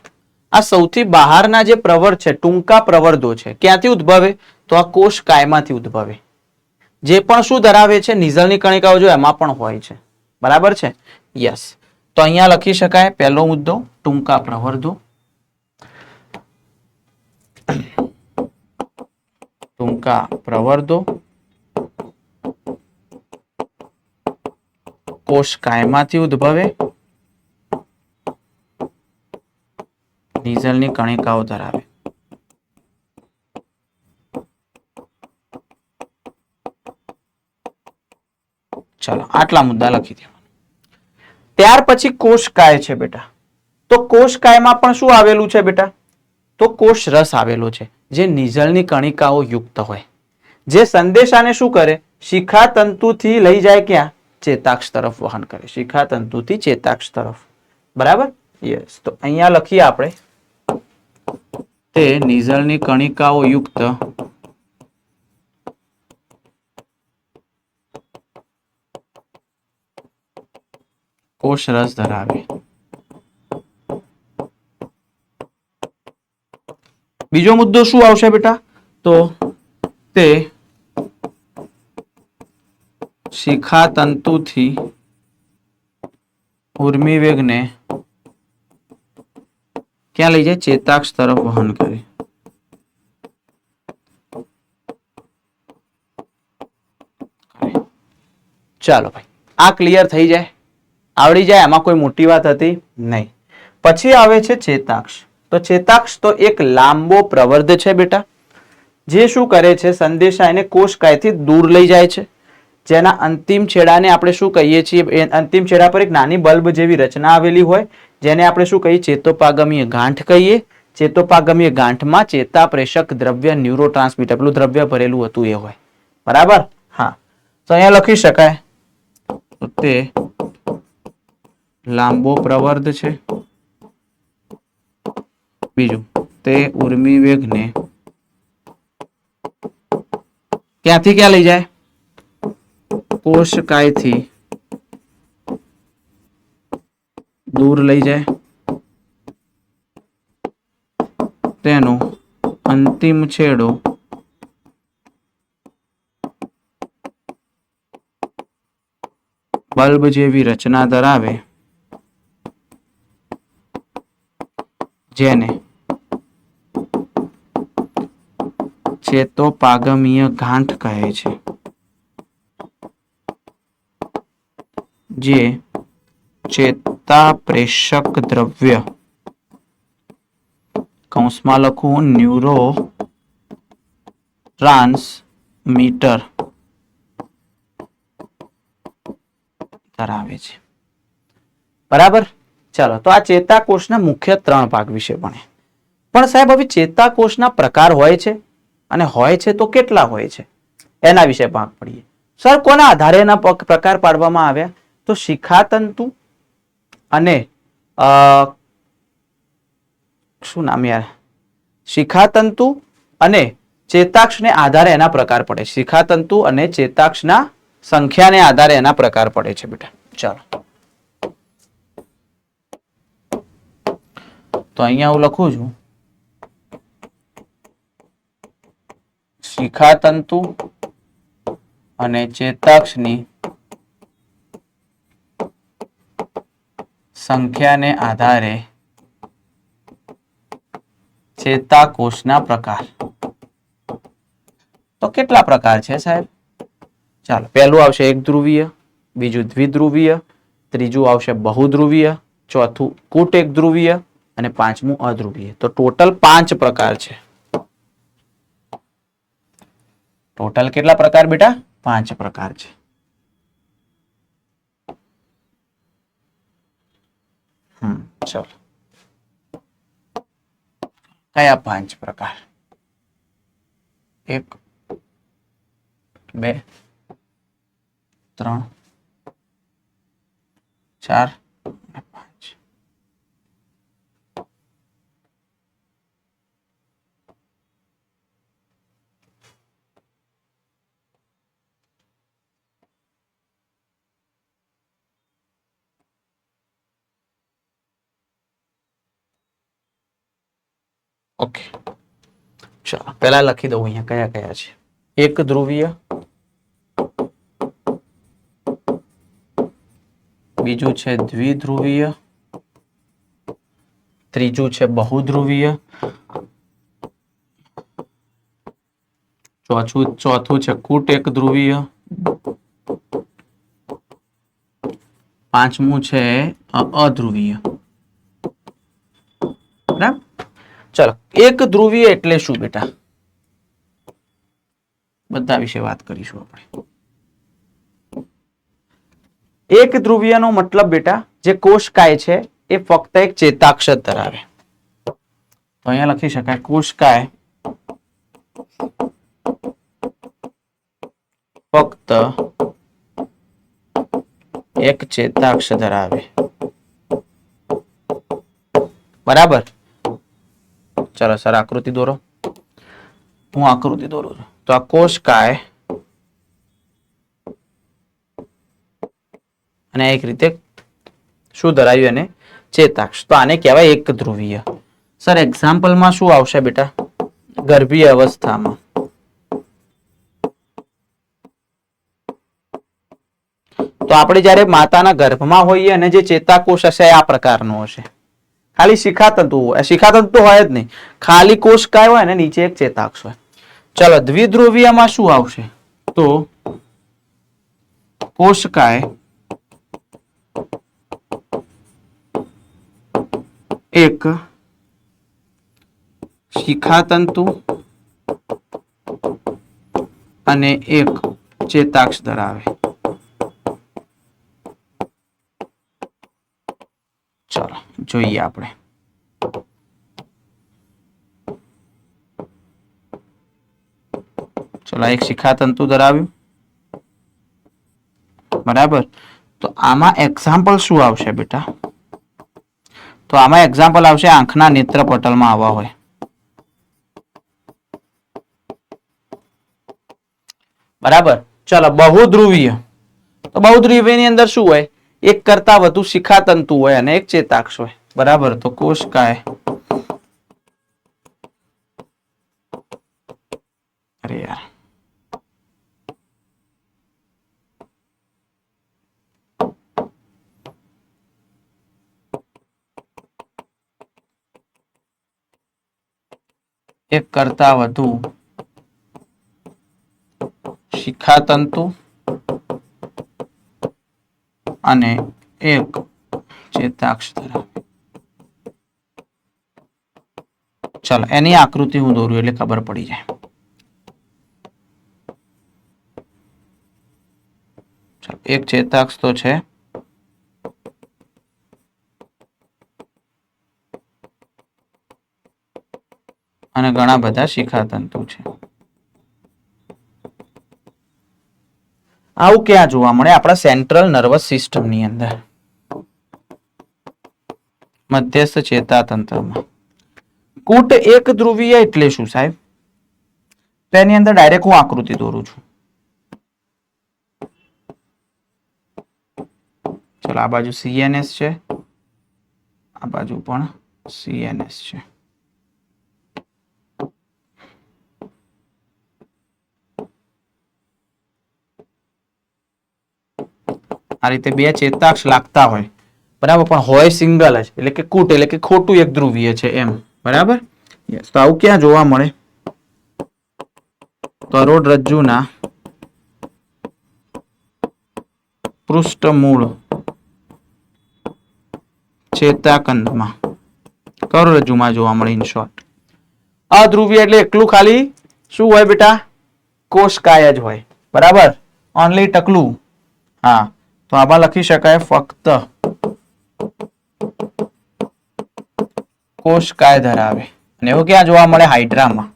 Speaker 1: આ સૌથી બહારના જે પ્રવર છે, ટૂંકા પ્રવર્ધો છે, ક્યાંથી ઉદ્ભવે? તો આ કોષકાયમાંથી ઉદ્ભવે. જે પણ શું ધરાવે છે? નિઝલની કણિકાઓ જો એમાં પણ હોય છે. બરાબર છે? યસ. તો અહીંયા લખી શકાય પહેલો મુદ્દો ટૂંકા પ્રવર્ધો. ટૂંકા પ્રવર્ધો કોષકાયમાંથી ઉદ્ભવે, નિઝલની કણિકાઓ ધરાવે. ચલો આટલા મુદ્દા લખી દેવાના. ત્યાર પછી કોષકાય છે બેટા. તો કોષકાયમાં પણ શું આવેલું છે બેટા? તો કોષ રસ આવેલો છે જે નિઝલની કણિકાઓ યુક્ત હોય, જે સંદેશાને શું કરે? શિખાતંતુથી લઈ જાય ક્યાં? ચેતાક્ષ તરફ વહન કરે. શિખાતંતુથી ચેતાક્ષ તરફ. બરાબર? યસ, તો અહીંયા લખીએ આપણે તે નીઝલની કણિકાઓ યુક્ત કોષ રસ ધરાવે. બીજો મુદ્દો શું આવશે બેટા? તો તે શિખા તંતુથી ઉર્મી વેગને ક્યાં લઈ જાય? ચેતાક્ષ તરફ વહન કરે. ચાલો ભાઈ, આ ક્લિયર થઈ જાય, આવડી જાય, આમાં કોઈ મોટી વાત હતી નહીં. પછી આવે છે ચેતાક્ષ. તો ચેતાક્ષ તો એક લાંબો પ્રવર્ધ છે બેટા, જે શું કરે છે? સંદેશાને કોષકાયથી દૂર લઈ જાય છે, જેના અંતિમ છેડાને આપણે શું કહીએ છીએ? અંતિમ છેડા પર એક નાની બલ્બ જેવી રચના આવેલી હોય, જેને આપણે શું કહીએ? ચેતોપાગમીય ગાંઠ કહીએ. ચેતોપાગમીય ગાંઠમાં ચેતાપ્રેષક દ્રવ્ય, ન્યુરોટ્રાન્સમીટર, પેલું દ્રવ્ય ભરેલું હતું એ હોય. બરાબર? હા, તો અહીંયા લખી શકાય તે લાંબો પ્રવર્ધ છે. બીજું, તે ઉર્મી વેગને ક્યાંથી ક્યાં લઈ જાય? કોષકાયથી દૂર લઈ જાય. તેનો અંતિમ છેડો બલ્બ જેવી રચના ધરાવે, જેને ચેતોપાગમીય ગાંઠ કહે છે, જે ચેતાપ્રેષક દ્રવ્ય, કૌંસમાં લખું ન્યુરો ટ્રાન્સમીટર ધરાવે છે. બરાબર? ચાલો, તો આ ચેતાકોષના મુખ્ય 3 ભાગ વિશે ભણે. પણ સાહેબ, હવે ચેતાકોષના પ્રકાર હોય છે, અને હોય છે તો કેટલા હોય છે, એના વિશે ભાગ પડીએ. સર, કોના આધારે એના પ્રકાર પાડવામાં આવ્યા? તો શિખાતંતુ અને શું નામ યાર? શિખાતંતુ અને ચેતાક્ષને આધારે એના પ્રકાર પડે. શિખાતંતુ અને ચેતાક્ષના સંખ્યાને આધારે એના પ્રકાર પડે છે બેટા. ચાલો, તો અહીંયા હું લખું છું શિખાતંતુ અને ચેતાક્ષની સંખ્યાને આધારે ચેતાકોષના પ્રકાર. તો કેટલા પ્રકાર છે સાહેબ? ચાલો, પહેલું આવશે એક ધ્રુવીય, બીજું દ્વિધ્રુવીય, ત્રીજું આવશે બહુધ્રુવીય, ચોથું કુટ એક ધ્રુવીય અને પાંચમું અધ્રુવીય. તો ટોટલ 5 પ્રકાર છે. ટોટલ કેટલા પ્રકાર બેટા? 5 પ્રકાર છે. ચલો, કયા 5 પ્રકાર? 1 2 3 4 અને 5. ઓકે, ચાલો પહેલા લખી દઉં અહીંયા કયા કયા છે. એક ધ્રુવીય, બીજું છે દ્વિધ્રુવીય, ત્રીજું છે બહુધ્રુવીય, ચોથું છે કુટ એક ધ્રુવીય, પાંચમું છે અધ્રુવીય. બરાબર? ચલો, એક ધ્રુવીય એટલે શું બેટા? બધા વિશે વાત કરીશું આપણે. એક ધ્રુવીયનો મતલબ બેટા, જે કોષકાય છે એ ફક્ત એક ચેતાક્ષ ધરાવે. તો અહીંયા લખી શકાય કોષકાય ફક્ત એક ચેતાક્ષ ધરાવે. બરાબર. ચલો સર આકૃતિ દોરો. હું આકૃતિ દોરું છું. તો આ કોષકાય અને એક રીતે શું ધરાવ્યું એને ચેતાક્ષ. તો આને કહેવાય એક ધ્રુવીય. સર એક્ઝામ્પલમાં શું આવશે બેટા? ગર્ભીય અવસ્થામાં તો આપણે જ્યારે માતાના ગર્ભમાં હોઈએ અને જે ચેતાકોષ હશે આ પ્રકારનો હશે. ખાલી શિખાતંતુ હોય. શિખાતંતુ હોય જ નહીં, ખાલી કોષકાય હોય અને નીચે એક ચેતાક્ષ હોય. ચલો દ્વિધ્રુવીયમાં શું આવશે? તો કોષકાય એક શિખાતંતુ અને એક ચેતાક્ષ ધરાવે. ચલો જોઈએ આપણે. ચલો એક શિખાતંતુ ધરાવ્યું, બરાબર. તો આમાં એક્ઝામ્પલ શું આવશે બેટા? તો આમાં એક્ઝામ્પલ આવશે આંખના નેત્રપટલમાં આવા હોય. બરાબર. ચલો બહુધ્રુવીય. તો બહુધ્રુવીયની અંદર શું હોય? એક કરતા વધુ શિખાતંતુ હોય અને એક ચેતાક્ષ હોય. બરાબર. તો કોષકાય અરે યાર એક કરતા વધુ શિખાતંતુ અને એક ચેતાક્ષ ધરાવે. ચાલો એની આકૃતિ હું દોરું એટલે ખબર પડી જાય. ચાલો એક ચેતાક્ષ તો છે, અને ઘણા બધા શિખાતંતુ છે. આવું ક્યાં જોવા મળે? આપણા સેન્ટ્રલ નર્વસ સિસ્ટમની અંદર, મધ્યસ્થ ચેતાતંત્રમાં. કૂટ એક ધ્રુવીય એટલે શું સાહેબ? તેની અંદર ડાયરેક્ટ હું આકૃતિ દોરું છું. ચલો આ બાજુ CNS છે, આ બાજુ પણ CNS છે. આ રીતે બે ચેતાક્ષ લાગતા હોય, બરાબર, પણ હોય સિંગલ જ, એટલે કે કૂટ એટલે કે ખોટું એક ધ્રુવીય છે એમ. બરાબર. તો આવું ક્યાં જોવા મળે? કરોડરજ્જુના પૃષ્ઠમૂળ ચેતાકંદમાં, કરોડરજ્જુમાં જોવા મળે. ઇન શોર્ટ અધ્રુવીય એટલે એકલું ખાલી શું હોય બેટા? કોષકાય જ હોય. બરાબર. ઓનલી ટકલું. હા, તો આમાં લખી શકાય ફક્ત કોષકાય ધરાવે. અને એવું ક્યાં જોવા મળે? હાઇડ્રામાં.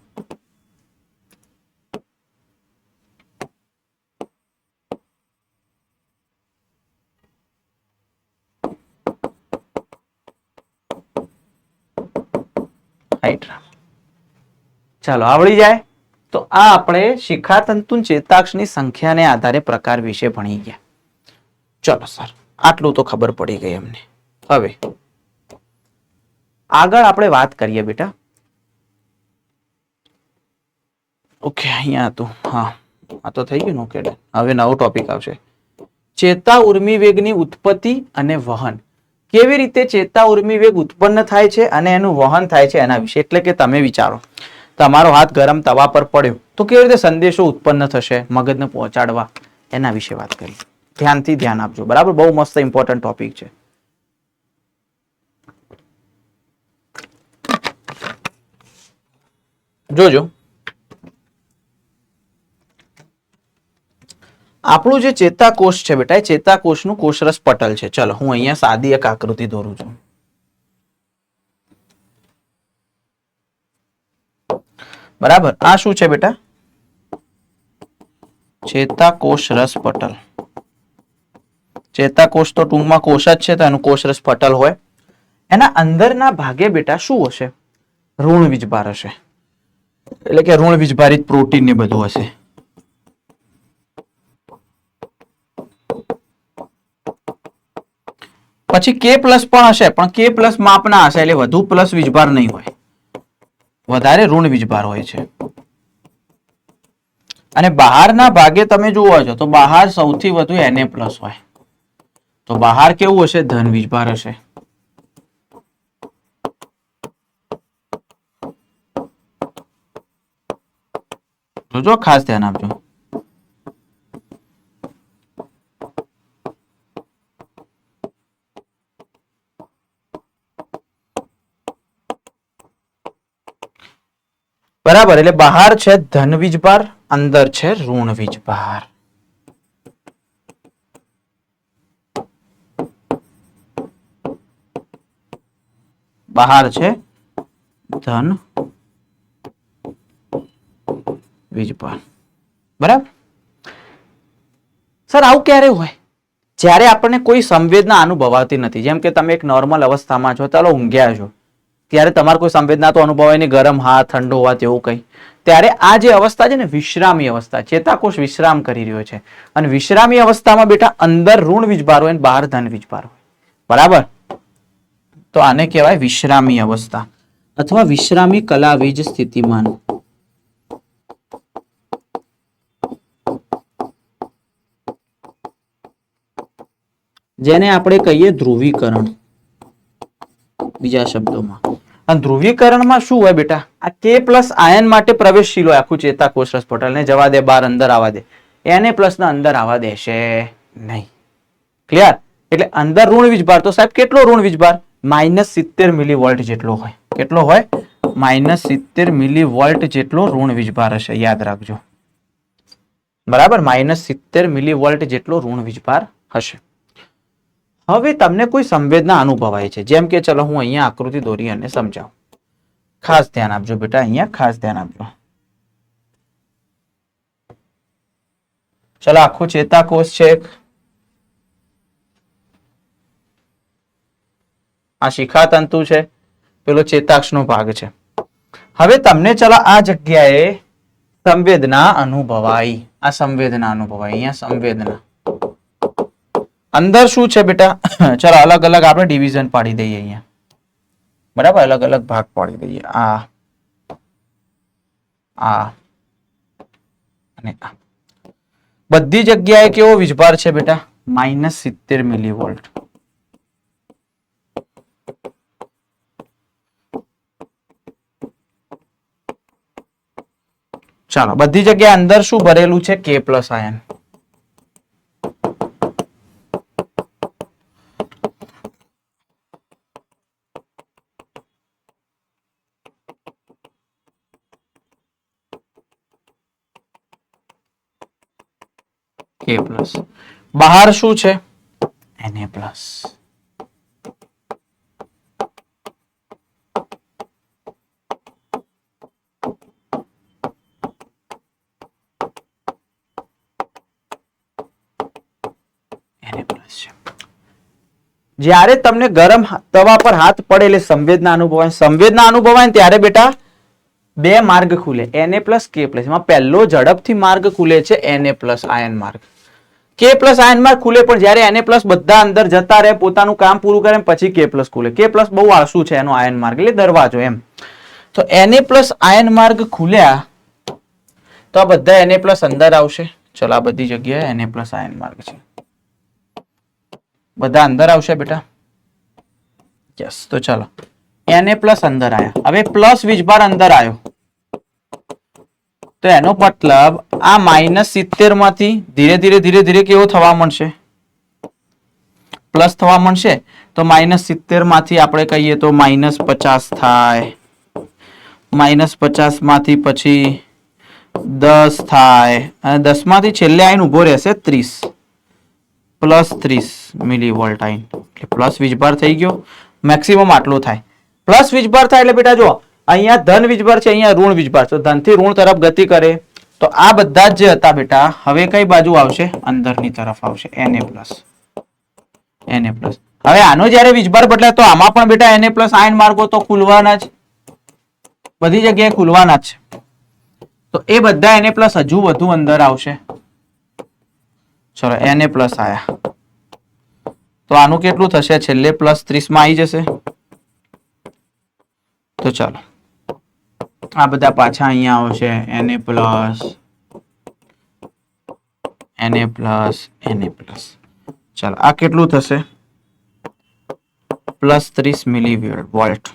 Speaker 1: ચાલો આવડી જાય. તો આ આપણે શિખાતંતુ ચેતાક્ષની સંખ્યાને આધારે પ્રકાર વિશે ભણી ગયા. ચલો સર આટલું તો ખબર પડી ગઈ અમને. હવે આગળ આપણે વાત કરીએ બેટા. ઓકે અહીંયા હતું. હા આ તો થઈ ગયું. ઓકે હવે નવો ટોપિક આવશે. ચેતા ઉર્મિ વેગની ઉત્પત્તિ અને વહન. કેવી રીતે ચેતા ઉર્મિ વેગ ઉત્પન્ન થાય છે અને એનું વહન થાય છે એના વિશે. એટલે કે તમે વિચારો, તમારો હાથ ગરમ તવા પર પડ્યો તો કેવી રીતે સંદેશો ઉત્પન્ન થશે મગજને પહોંચાડવા, એના વિશે વાત કરી. ધ્યાનથી ધ્યાન આપજો. બરાબર. બહુ મસ્ત ઇમ્પોર્ટન્ટ ટોપિક છે. જોજો આપણું જે ચેતાકોષ છે બેટા, એ ચેતાકોષનું કોષરસ પટલ છે. ચલો હું અહીંયા સાદી એક આકૃતિ દોરું છું. બરાબર. આ શું છે બેટા? ચેતાકોષ રસ પટલ. ચેતાકોષ તો ટૂંકમાં કોષ જ છે, તો એનું કોષરસ પટલ હોય. એના અંદરના ભાગે બેટા શું હશે? ઋણ વીજભાર હશે, એટલે કે ઋણ વીજભારિત પ્રોટીન ને બધું હશે. પછી કે પ્લસ પણ હશે, પણ કે પ્લસ માપના હશે, એટલે વધુ પ્લસ વીજભાર નહીં હોય, વધારે ઋણ વીજભાર હોય છે. અને બહારના ભાગે તમે જુઓ છો તો બહાર સૌથી વધુ Na પ્લસ હોય, તો બહાર કેવું હશે? ધન વીજભાર હશે. જોજો, ખાસ ધ્યાન આપજો. બરાબર, એટલે બહાર છે ધન વીજભાર, અંદર છે ઋણ વીજભાર. બહાર છે ધન વીજભાર. બરાબર. સર આવું ક્યારે હોય? જ્યારે આપણને કોઈ સંવેદના અનુભવાતી નથી. જેમ કે તમે એક નોર્મલ અવસ્થામાં છો, ચાલો ઊંઘ્યા છો, ત્યારે તમારે કોઈ સંવેદના તો અનુભવાય નહીં, ગરમ હાથ, ઠંડો હોવા તેવું કંઈ. ત્યારે આ જે અવસ્થા છે ને, વિશ્રામી અવસ્થા, ચેતાકોષ વિશ્રામ કરી રહ્યો છે. અને વિશ્રામી અવસ્થામાં બેટા અંદર ઋણ વીજભાર હોય અને બહાર ધન વીજભાર હોય. બરાબર, તો આને કહેવાય વિશ્રામી અવસ્થા અથવા વિશ્રામી કલાવીજ સ્થિતિમાન. જેને આપણે કહીએ ધ્રુવીકરણ, બીજા શબ્દોમાં. અને ધ્રુવીકરણમાં શું હોય બેટા? આ કે પ્લસ આયન માટે પ્રવેશશીલ હોય આખું ચેતાકોષ રસ પટલને જવા દે, બહાર અંદર આવવા દે. Na પ્લસ ના અંદર આવવા દેશે નહીં. ક્લિયર? એટલે અંદર ઋણ વીજભાર તો સાહેબ કેટલો ઋણ વીજભાર? -70 મિલીવોલ્ટ જેટલો હોય. કેટલો હોય? -70 મિલીવોલ્ટ જેટલો ઋણ વીજભાર હશે, યાદ રાખજો. બરાબર, -70 મિલીવોલ્ટ જેટલો ઋણ વીજભાર હશે. હવે તમને કોઈ સંવેદના અનુભવાય છે, જેમ કે ચલો હું અહીંયા આકૃતિ દોરી અને સમજાવું. ખાસ ધ્યાન આપજો બેટા, અહીંયા ખાસ ધ્યાન આપજો. ચલો આખો ચેતાકોષ છે, આ શિખા તંતુ છે, પેલો ચેતાક્ષનો ભાગ છે. હવે તમને ચલો આ જગ્યાએ સંવેદના અનુભવાઈ, આ સંવેદના અનુભવાઈ, અહીંયા સંવેદના. અંદર શું છે બેટા? ચલો અલગ અલગ આપણે ડિવિઝન પાડી દઈએ અહીંયા. બરાબર, અલગ અલગ ભાગ પાડી દઈએ. આ અને આ બધી જગ્યાએ કેવો વીજભાર છે બેટા? -70 મિલીવોલ્ટ. ચાલો, બધી જગ્યાએ અંદર શું ભરેલું છે? કે પ્લસ આયન. કે પ્લસ. બહાર શું છે? Na plus. જ્યારે તમને ગરમ તવા પર હાથ પડે એટલે સંવેદના અનુભવાય. સંવેદના અનુભવાય ને ત્યારે બેટા બે માર્ગ ખુલે, Na પ્લસ કે પ્લસ. એમાં પહેલો ઝડપથી માર્ગ ખુલે છે Na પ્લસ આયન માર્ગ. કે પ્લસ આયન માર્ગ ખુલે, પણ જ્યારે Na પ્લસ બધા અંદર જતા રહે, પોતાનું કામ પૂરું કરે, પછી કે પ્લસ ખુલે. કે પ્લસ બહુ આળસુ છે, એનો આયન માર્ગ એટલે દરવાજો એમ. તો Na પ્લસ આયન માર્ગ ખુલ્યા તો આ બધા Na પ્લસ અંદર આવશે. ચલો આ બધી જગ્યાએ Na પ્લસ આયન માર્ગ છે, બધા અંદર આવશે બેટા. યસ, તો ચલો Na પ્લસ અંદર આયા. હવે પ્લસ વીજભાર અંદર આવ્યો, તો એનો મતલબ આ -70 માંથી ધીરે ધીરે કેવો થવા મળશે? પ્લસ થવા મળશે. તો -70 માંથી આપણે કહીએ તો -50 થાય, -50 માંથી પછી 10 થાય, અને 10 માંથી છેલ્લે આઈને ઉભો રહેશે 30, +30 મિલીવોલ્ટ આઈન. એટલે પ્લસ વીજભાર થઈ ગયો. મેક્સિમમ આટલું થાય. પ્લસ વીજભાર થાય એટલે બેટા જો અહીંયા ધન વીજભાર છે, અહીંયા ઋણ વીજભાર. તો ધન થી ઋણ તરફ ગતિ કરે, તો આ બધા જે હતા બેટા હવે કઈ બાજુ આવશે? અંદરની તરફ આવશે. Na plus. હવે આનો જ્યારે વીજભાર બદલાય તો આમાં પણ બેટા Na પ્લસ આયન માર્ગો તો ખુલવાના જ, બધી જગ્યાએ ખુલવાના જ છે. તો એ બધા Na પ્લસ હજુ વધુ અંદર આવશે. ચલો Na પ્લસ આયા તો આનું કેટલું થશે? છેલ્લે +30 માં આવી જશે. તો ચાલો આ બધા પાછા અહીંયા આવશે. Na plus Na plus Na plus. ચાલો આ કેટલું થશે? +30 મિલીવોલ્ટ.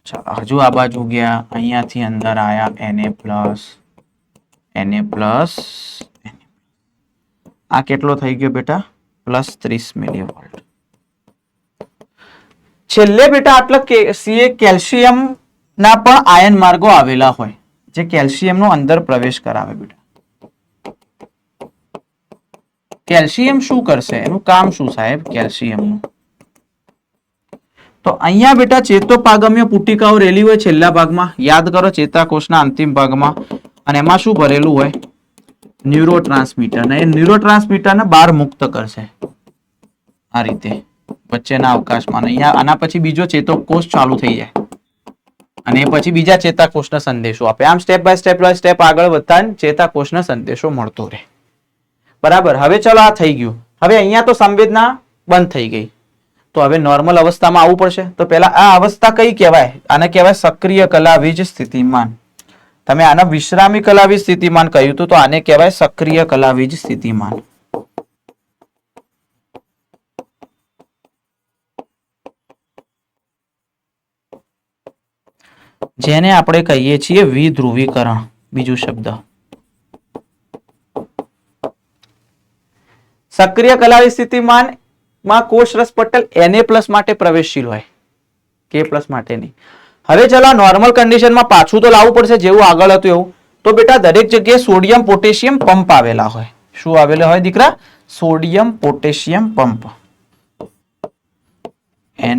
Speaker 1: ચાલો હજુ આ બાજુ ગયા, અહીંયાથી અંદર આયા Na પ્લસ Na પ્લસ. આ કેટલો થઈ ગયો બેટા? +30 મિલીવોલ્ટ. છેલ્લે બેટા આટલા કેલ્શિયમ ના પણ આયન માર્ગો આવેલા હોય જે કેલ્શિયમ નો અંદર પ્રવેશ કરાવે બેટા. કેલ્શિયમ શું કરશે? એનું કામ શું સાહેબ કેલ્શિયમનું? તો અહીંયા બેટા ચેતોપાગમીય પુટિકાઓ રહેલી હોય છેલ્લા ભાગમાં. યાદ કરો ચેતાકોષના અંતિમ ભાગમાં. અને એમાં શું ભરેલું હોય? ન્યુરોટ્રાન્સમીટર. અને એ ન્યુરોટ્રાન્સમીટરને બહાર મુક્ત કરશે આ રીતે વચ્ચેના અવકાશમાં. અહીંયા આના પછી બીજો ચેતોકોષ ચાલુ થઈ જાય અને એ પછી બીજા ચેતાકોષને સંદેશો આપે. આમ સ્ટેપ બાય સ્ટેપ આગળ વધતા ચેતાકોષને સંદેશો મળતો રહે. બરાબર. હવે ચલો આ થઈ ગયું. હવે અહીંયા તો સંવેદના બંધ થઈ ગઈ. તો હવે નોર્મલ અવસ્થામાં આવવું પડશે. તો પહેલા આ અવસ્થા કઈ કહેવાય? આને કહેવાય સક્રિય કલાવીજ સ્થિતિમાન. તમે આને વિશ્રામી કલાવીજ સ્થિતિમાન કહ્યું હતું, તો આને કહેવાય સક્રિય કલાવીજ સ્થિતિમાન. જેને આપણે કહીએ છીએ વિધ્રુવીકરણ. બીજું શબ્દ સક્રિય કલાવીજ સ્થિતિમાન માં કોષરસ પટલ Na+ માટે પ્રવેશશીલ હોય, K+ માટે નહીં. હવે ચલો નોર્મલ કન્ડિશનમાં પાછું તો લાવવું પડશે જેવું આગળ હતું એવું. તો બેટા દરેક જગ્યાએ સોડિયમ પોટેશિયમ પંપ આવેલા હોય. શું આવેલા હોય દીકરા? Sodium potassium pump.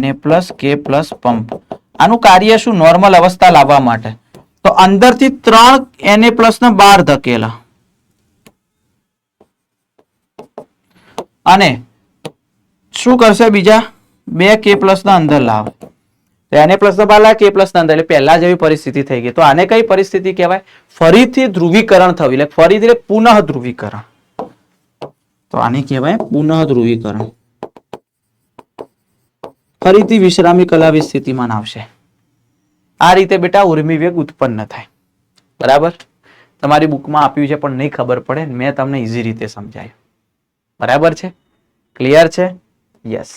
Speaker 1: Na+, K+ pump. આનું કાર્ય શું? નોર્મલ અવસ્થા લાવવા માટે. તો અંદરથી 3 Na+ ને બહાર ધકેલા અને શું કરશે? બીજા 2 K+ ના અંદર લાવે. તો Na+ ના બહાર લાવે, K+ ના અંદર. એટલે પહેલા જેવી પરિસ્થિતિ થઈ ગઈ. તો આને કઈ પરિસ્થિતિ કહેવાય? ફરીથી ધ્રુવીકરણ થયું. એટલે ફરીથી પુનઃ ધ્રુવીકરણ. તો આને કહેવાય પુનઃ ધ્રુવીકરણ. ફરીથી વિશ્રામી કલાવીજ સ્થિતિમાન આવશે. આ રીતે બેટા ઉર્મિવેગ ઉત્પન્ન થાય. બરાબર. તમારી બુકમાં આપ્યું છે પણ નહીં ખબર પડે, મેં તમને ઈઝી રીતે સમજાયું. બરાબર છે? ક્લિયર છે? યસ.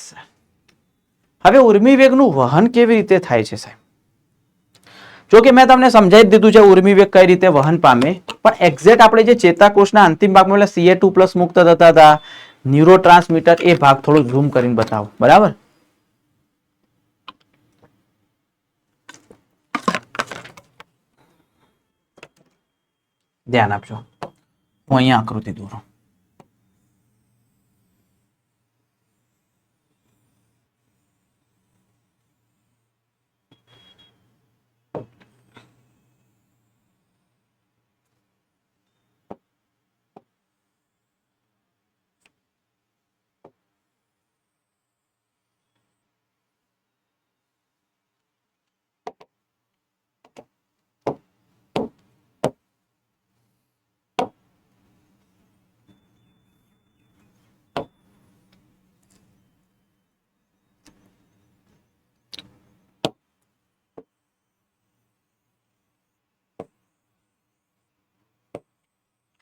Speaker 1: હવે ઉર્મિવેગનું વહન કેવી રીતે થાય છે સાહેબ? જો કે મેં તમને સમજાવી દીધું છે ઉર્મિવેગ કઈ રીતે વહન પામે, પણ એક્ઝેક્ટ આપણે જે ચેતાકોષના અંતિમ ભાગમાં Ca2+ મુક્ત થતા હતા ન્યુરોટ્રાન્સમીટર, એ ભાગ થોડો ઝૂમ કરીને બતાવો. બરાબર. ધ્યાન આપજો. હું અહીંયા આકૃતિ દોરું.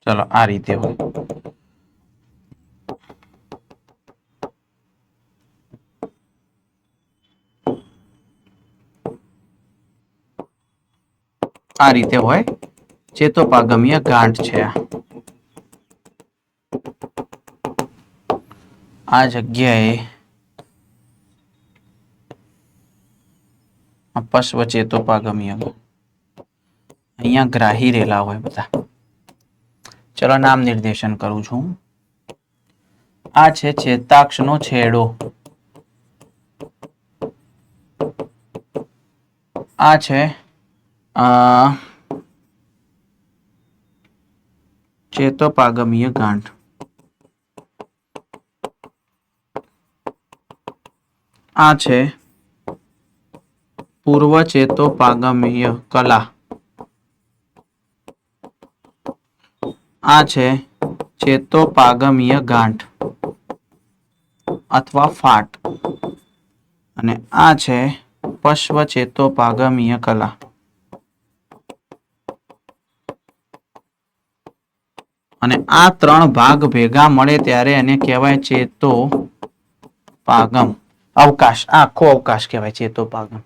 Speaker 1: ચલો આ રીતે હોય. આ રીતે હોય. ચેતોપાગમીય ગાંઠ છે આ જગ્યાએ પશ્વ ચેતોપાગમીય. અહીંયા ગ્રાહી રેલા હોય બધા. ચલો નામ નિર્દેશન કરું છું. આ છે ચેતાક્ષનો છેડો. આ છે ચેતોપાગમીય ગાંઠ. આ છે પૂર્વ ચેતોપાગમીય કલા, આ છે ચેતોપાગમીય ગાંઠ અથવા ફાટ, અને આ છે પશ્વ ચેતોપાગમીય કલા. અને આ ત્રણ ભાગ ભેગા મળે ત્યારે એને કહેવાય ચેતોપાગમ અવકાશ. આખો અવકાશ કહેવાય ચેતોપાગમ.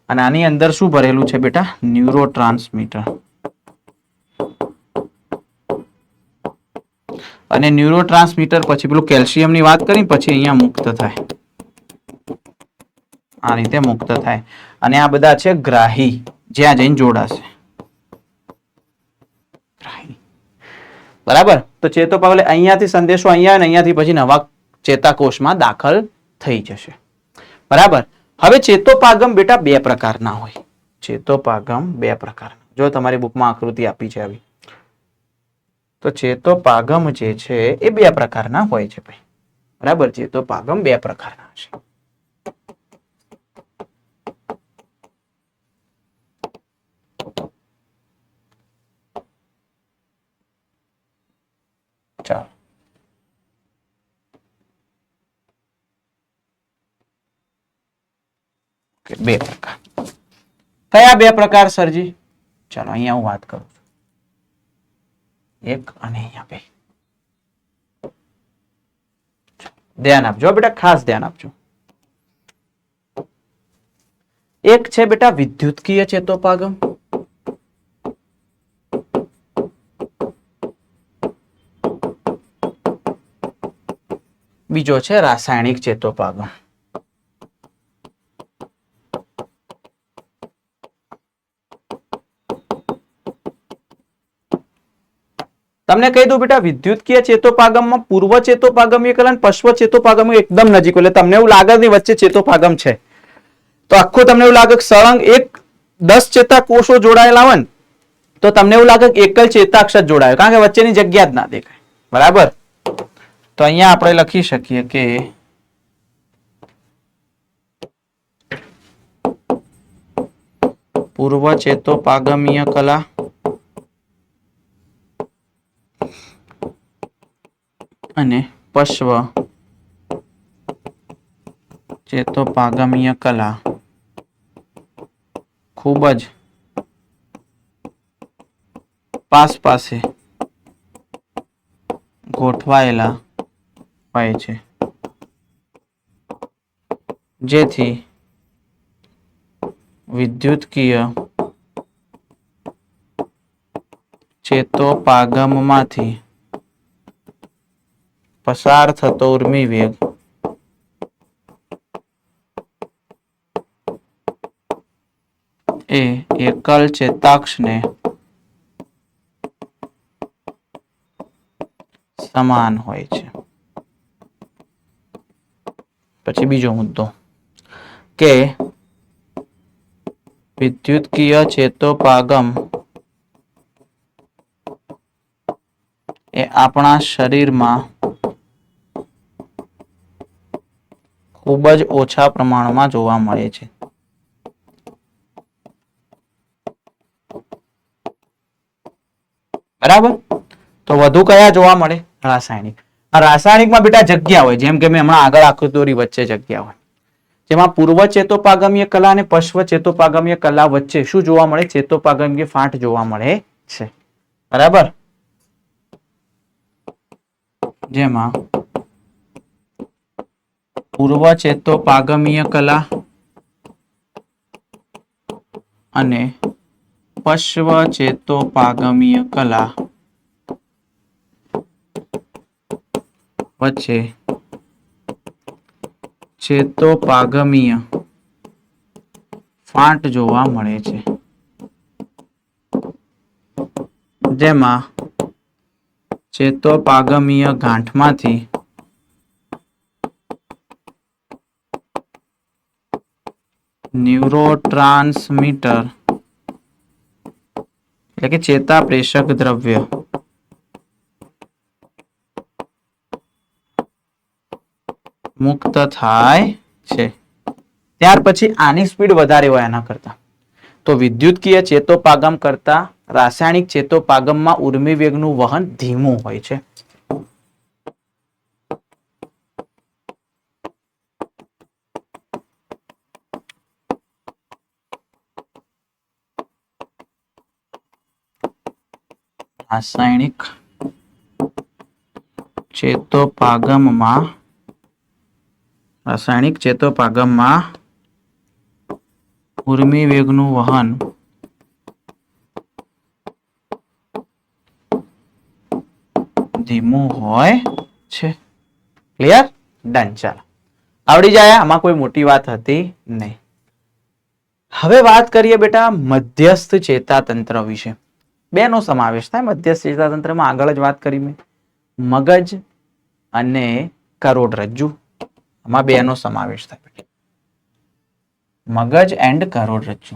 Speaker 1: અને આની અંદર શું ભરેલું છે બેટા? ન્યુરોટ્રાન્સમીટર. અને ન્યુરોટ્રાન્સમીટર પછી પેલું કેલ્શિયમની વાત કરી પછી અહીંયા મુક્ત થાય, આ રીતે મુક્ત થાય. અને આ બધા છે ગ્રાહી, જ્યાં જઈને જોડાશે. બરાબર. તો ચેતોપાગમ અહીંયાથી સંદેશો અહીંયા અને અહીંયાથી પછી નવા ચેતાકોષમાં દાખલ થઈ જશે. બરાબર. હવે ચેતોપાગમ બેટા બે પ્રકારના હોય. ચેતોપાગમ બે પ્રકારના. જો તમારી બુકમાં આકૃતિ આપી છે આવી. તો ચેતોપાગમ જે છે એ બે પ્રકારના હોય છે ભાઈ. બરાબર. ચેતોપાગમ બે પ્રકારના છે. ચાલો. બે પ્રકાર. કયા બે પ્રકાર સરજી? ચાલો અહીંયા હું વાત કરું છું. એક અને અહીંયા બે. ધ્યાન આપજો બેટા, ખાસ ધ્યાન આપજો. એક છે બેટા વિદ્યુતકીય ચેતોપાગમ, બીજો છે રાસાયણિક ચેતોપાગમ. તમને કહી દઉં બેટા, વિદ્યુતકીય ચેતોપાગમમાં પૂર્વ ચેતોપાગમીય કલા અને પશ્વ ચેતોપાગમીય એકદમ નજીક, એટલે તમને એવું લાગે કે વચ્ચે ચેતોપાગમ છે તો આખું તમને એવું લાગે કે સળંગ એક 10 ચેતાકોષો જોડાયેલા હોય ને તો તમને એવું લાગે કે એકલ ચેતાક્ષ જ જોડાયો, કારણ કે વચ્ચેની જગ્યા જ ના દેખાય. બરાબર. તો અહીંયા આપણે લખી શકીએ કે પૂર્વ ચેતોપાગમીય કલા અને પશ્વ ચેતોપાગમીય કલા ખૂબ જ પાસે ગોઠવાયેલા હોય છે, જેથી વિદ્યુતકીય ચેતોપાગમમાંથી પસાર થતો ઉર્મિ વેગ એ એકલ ચેતાક્ષને સમાન હોય છે. પછી બીજો મુદ્દો કે વિદ્યુતકીય ચેતોપાગમ એ આપણા શરીરમાં ખૂબ જ ઓછા પ્રમાણમાં જોવા મળે છે. બરાબર. તો વધુ કયા જોવા મળે? રાસાયણિક. આ રાસાયણિકમાં બેટા જગ્યા હોય, જેમ કે મેં હમણાં આગળ આકૃતિ દોરી, વચ્ચે જગ્યા હોય, જેમાં પૂર્વ ચેતોપાગમીય કલા અને પશ્વ ચેતોપાગમીય કલા વચ્ચે શું જોવા મળે? ચેતોપાગમીય ફાટ જોવા મળે છે. બરાબર. જેમાં પૂર્વ ચેતોપાગમીય કલા અને પશ્વ ચેતોપાગમીય કલા વચ્ચે ચેતોપાગમીય ફાટ જોવા મળે છે, જેમાં ચેતોપાગમીય ગાંઠમાંથી ન્યુરોટ્રાન્સમીટર એટલે કે ચેતા પ્રેષક દ્રવ્ય મુક્ત થાય છે. ત્યાર પછી આની સ્પીડ વધારે હોય એના કરતા. તો વિદ્યુતકીય ચેતોપાગમ કરતા રાસાયણિક ચેતોપાગમમાં ઉર્મિ વેગનું વહન ધીમું હોય છે. રાસાયણિક ચેતોપાગમમાં ઉર્મિ વેગનું વહન ધીમું હોય છે. ક્લિયર? ડન. ચાલો, આવડી જાય. આમાં કોઈ મોટી વાત હતી નહીં. હવે વાત કરીએ બેટા મધ્યસ્થ ચેતાતંત્ર વિશે. બે નો સમાવેશ થાય મધ્યસ્થ ચેતાતંત્રમાં. આગળ જ વાત કરી મેં. મગજ અને કરોડરજ્જુ, આમાં બે નો સમાવેશ થાય. મગજ એન્ડ કરોડરજ્જુ.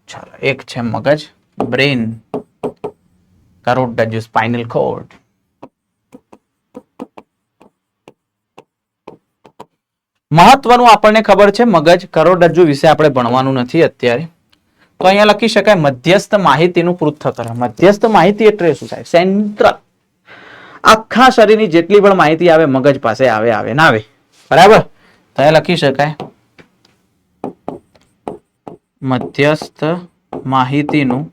Speaker 1: ચાલો, એક છે મગજ, બ્રેન, કરોડરજ્જુ, સ્પાઇનલ કોર્ડ. મહત્વનું આપણને ખબર છે મગજ, કરોડરજ્જુ વિશે આપણે ભણવાનું નથી અત્યારે. તો અહીંયા લખી શકાય મધ્યસ્થ માહિતીનું પૃથ્થકરણ. મધ્યસ્થ માહિતી એટલે શું થાય? સેન્ટ્રલ. આખા શરીરની જેટલી પણ માહિતી આવે મગજ પાસે આવે ના આવે. બરાબર? તો અહીંયા લખી શકાય મધ્યસ્થ માહિતીનું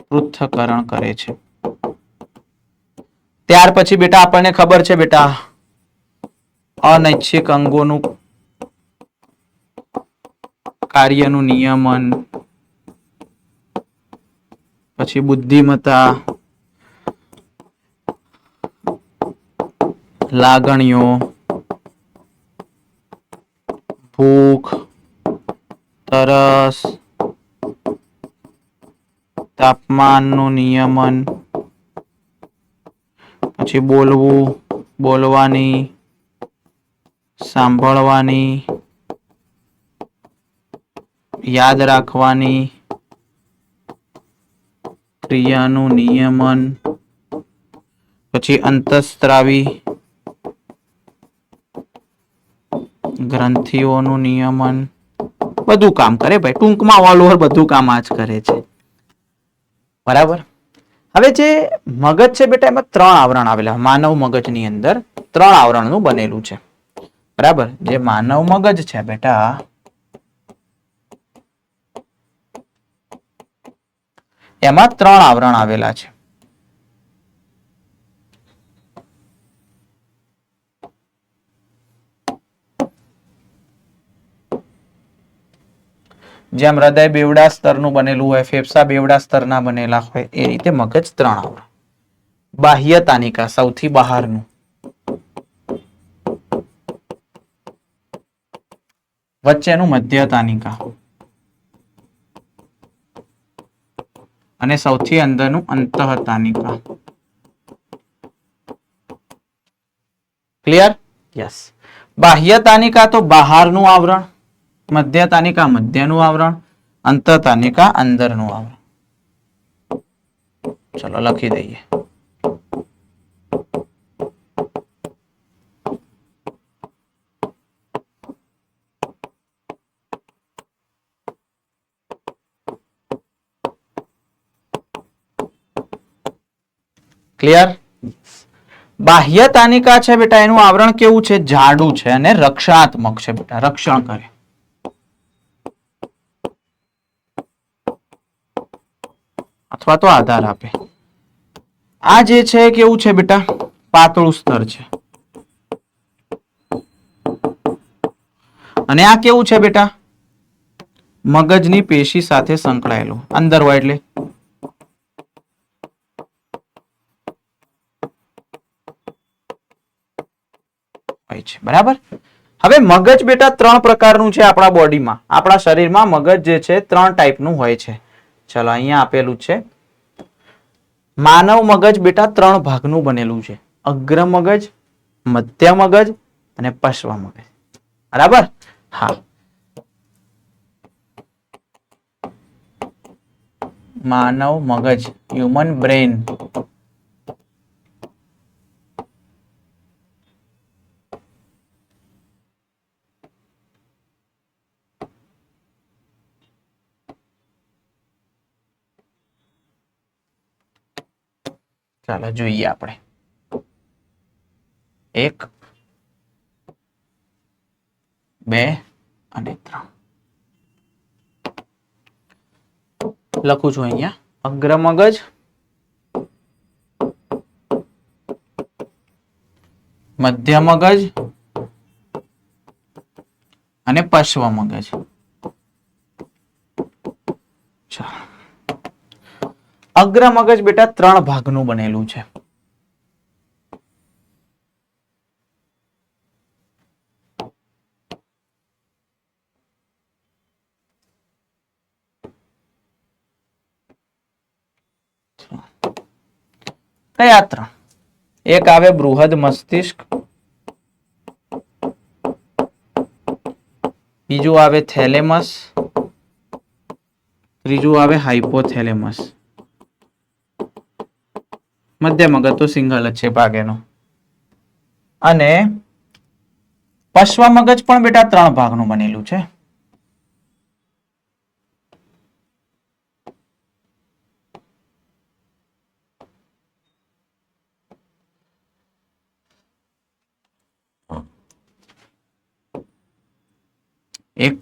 Speaker 1: પૃથ્થકરણ કરે છે. ત્યાર પછી બેટા આપણને ખબર છે બેટા અનૈચ્છિક અંગોનું કાર્યનું નિયમન, પછી બુદ્ધિમત્તા, લાગણીઓ, ભૂખ, તરસ, તાપમાનનું નિયમન, પછી બોલવું, બોલવાની, સાંભળવાની, યાદ રાખવાની, ક્રિયાનું નિયમન, પછી અંતઃસ્ત્રાવી ગ્રંથિઓનું નિયમન. બધું કામ કરે ભાઈ. ટૂંકમાં ઓલ ઓવર બધું કામ આ જ કરે છે. બરાબર? હવે જે મગજ છે બેટા એમાં 3 આવરણ આવેલા. માનવ મગજની અંદર 3 આવરણનું બનેલું છે. બરાબર? જે માનવ મગજ છે બેટા એમાં 3 આવરણ આવેલા છે. જેમ હૃદય બેવડા સ્તરનું બનેલું હોય, ફેફસા બેવડા સ્તરના બનેલા હોય, એ રીતે મગજ 3 આવરણ. બાહ્ય તાનિકા સૌથી બહારનું, વચ્ચેનું મધ્ય તાનિકા અને સૌથી અંદરનું અંતઃ તાનિકા. ક્લિયર? યસ. બાહ્ય તાનિકા તો બહારનું આવરણ, મધ્ય તાનિકા મધ્યનું આવરણ, અંતઃ તાનિકા અંદરનું આવરણ. ચલો લખી દઈએ. ક્લિયર? બાહ્ય તાનિકા છે બેટા એનું આવરણ કેવું છે? જાડું છે અને રક્ષણાત્મક છે બેટા, રક્ષણ કરે. અથવા તો આધાર આપે. આ જે છે કેવું છે બેટા? પાતળું સ્તર છે. અને આ કેવું છે બેટા? મગજની પેશી સાથે સંકળાયેલું. અંદર હોય એટલે હોય છે. બરાબર? હવે મગજ બેટા 3 પ્રકારનું છે આપણા બોડીમાં. આપણા શરીરમાં મગજ જે છે 3 ટાઈપનું હોય છે. ચલો અહીંયા આપેલું છે. માનવ મગજ બેટા 3 ભાગનું બનેલું છે. અગ્ર મગજ, મધ્ય મગજ અને પશ્વ મગજ. બરાબર. હા, માનવ મગજ, હ્યુમન બ્રેન. ચાલો જોઈએ આપણે. 1, 2 અને 3 લખું છું અહીંયા. અગ્ર મગજ, મધ્ય મગજ અને પશ્વ મગજ. અગ્ર મગજ બેટા 3 ભાગનું બનેલું છે. કયા 3? એક આવે બૃહદ મસ્તિષ્ક, બીજું આવે થેલેમસ, ત્રીજું આવે હાઇપોથેલેમસ. મધ્ય મગજ તો સિંગલ જ છે ભાગેનો. અને પશ્વ મગજ પણ બેટા 3 ભાગનું બનેલું છે. એક,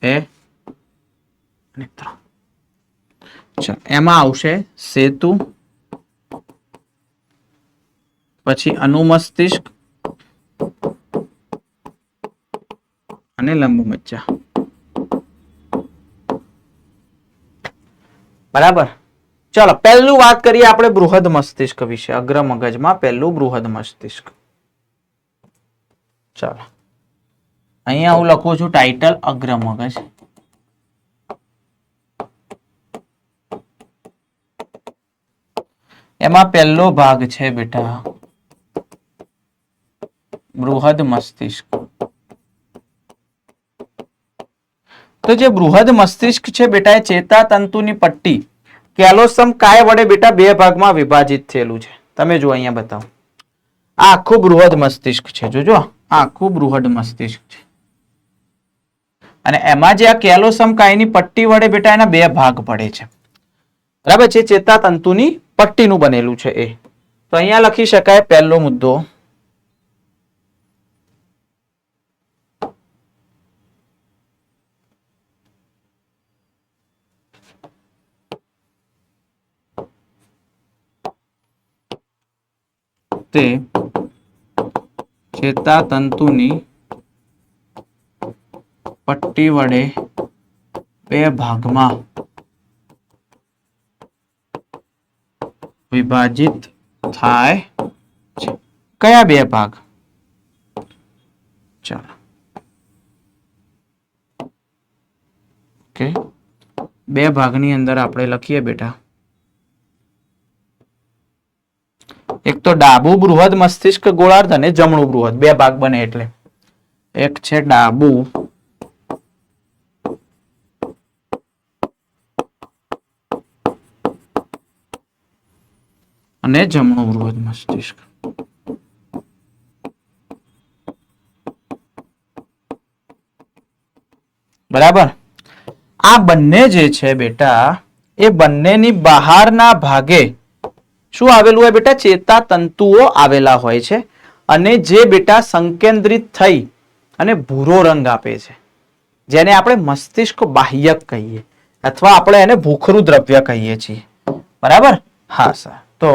Speaker 1: 2 અને 3. એમાં આવશે સેતુ, પછી અનુમસ્તિષ્ક અને લંબ મજ્જા. બરાબર. ચલો પહેલું વાત કરીએ આપણે બૃહદ મસ્તિષ્ક વિશે. અગ્ર મગજમાં પહેલું બૃહદ મસ્તિષ્ક. ચાલો અહીંયા હું લખું છું ટાઇટલ અગ્ર મગજ. એમાં પહેલો ભાગ છે બેટા બૃહદ મસ્તિષ્ક. તો જે બૃહદ મસ્તિષ્ક છે બેટા એ ચેતાતંતુની પટ્ટી કેલોસમ કાય વડે બેટા 2 ભાગમાં વિભાજિત થયેલું છે. તમે જો અહીંયા બતાવો. આ આખું બૃહદ મસ્તિષ્ક છે. જોજો આ આખું બૃહદ મસ્તિષ્ક છે. અને એમાં જે આ કેલોસમ કાયની પટ્ટી વડે બેટા એના 2 ભાગ પડે છે. બરાબર છે. ચેતાતંતુની પટ્ટીનું બનેલું છે એ. તો અહીંયા લખી શકાય પહેલો મુદ્દો તે ચેતાતંતુની પટ્ટી વડે 2 ભાગમાં વિભાજિત થાય છે. કયા 2 ભાગ? ચાલો ઓકે. 2 ભાગની અંદર આપણે લખીએ બેટા. એક તો ડાબું બૃહદ મસ્તિષ્ક ગોળાર્ધ અને જમણું બૃહદ. 2 ભાગ બને એટલે. એક છે ડાબું અને જમણું બૃહદ મસ્તિષ્ક. બરાબર. આ બંને જે છે બેટા એ બંનેની બહારના ભાગે શું આવેલું હોય બેટા? ચેતાતંતુઓ આવેલા હોય છે. અને જે બેટા સંકેન્દ્રિત થઈ અને ભૂરો રંગ આપે છે, જેને આપણે મસ્તિષ્ક બાહ્યક કહીએ અથવા આપણે એને ભૂખરું દ્રવ્ય કહીએ છીએ. બરાબર. હા સર. તો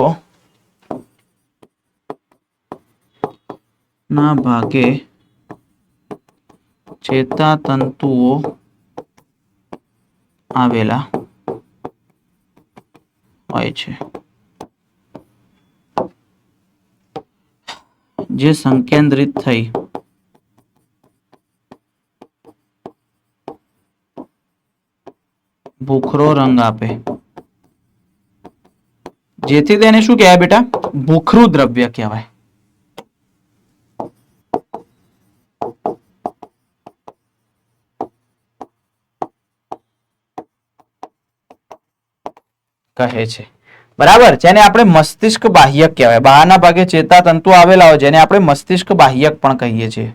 Speaker 1: ના ભાગે ચેતાતંતુઓ આવેલા હોય છે, જે સંકેન્દ્રિત થઈ ભૂખરો રંગ આપે, જેથી તેને શું કહેવાય બેટા? ભૂખરું દ્રવ્ય કહેવાય. કહે છે, બરાબર, જેને આપણે મસ્તિષ્ક બાહ્યક કહેવાય. બહારના ભાગે ચેતાતંતુ આવેલા હોય જેને આપણે મસ્તિષ્ક બાહ્યક પણ કહીએ છીએ.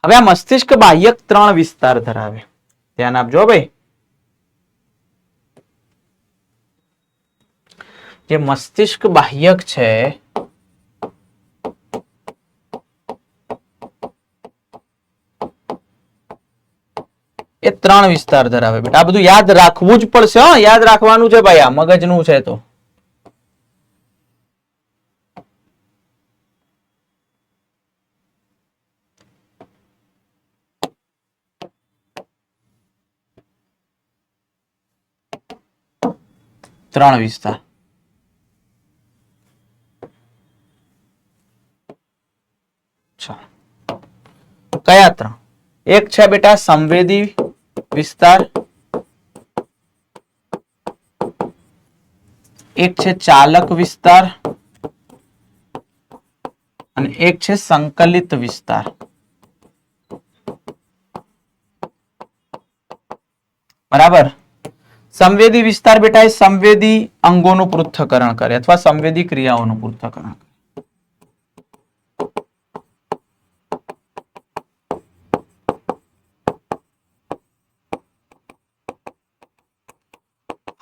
Speaker 1: હવે આ મસ્તિષ્ક બાહ્યક 3 વિસ્તાર ધરાવે. ધ્યાન આપજો ભાઈ. જે મસ્તિષ્ક બાહ્યક છે એ 3 વિસ્તાર ધરાવે. બેટા આ બધું યાદ રાખવું જ પડશે. યાદ રાખવાનું છે ભાઈ, આ મગજનું છે તો. ત્રણ વિસ્તાર. કયા 3? એક છે બેટા સંવેદી વિસ્તાર, એક છે ચાલક વિસ્તાર અને એક છે સંકલિત વિસ્તાર. બરાબર. સંવેદી વિસ્તાર બેટા એ સંવેદી અંગોનું પૃથ્થકરણ કરે અથવા સંવેદી ક્રિયાઓનું પૃથ્થકરણ કરે.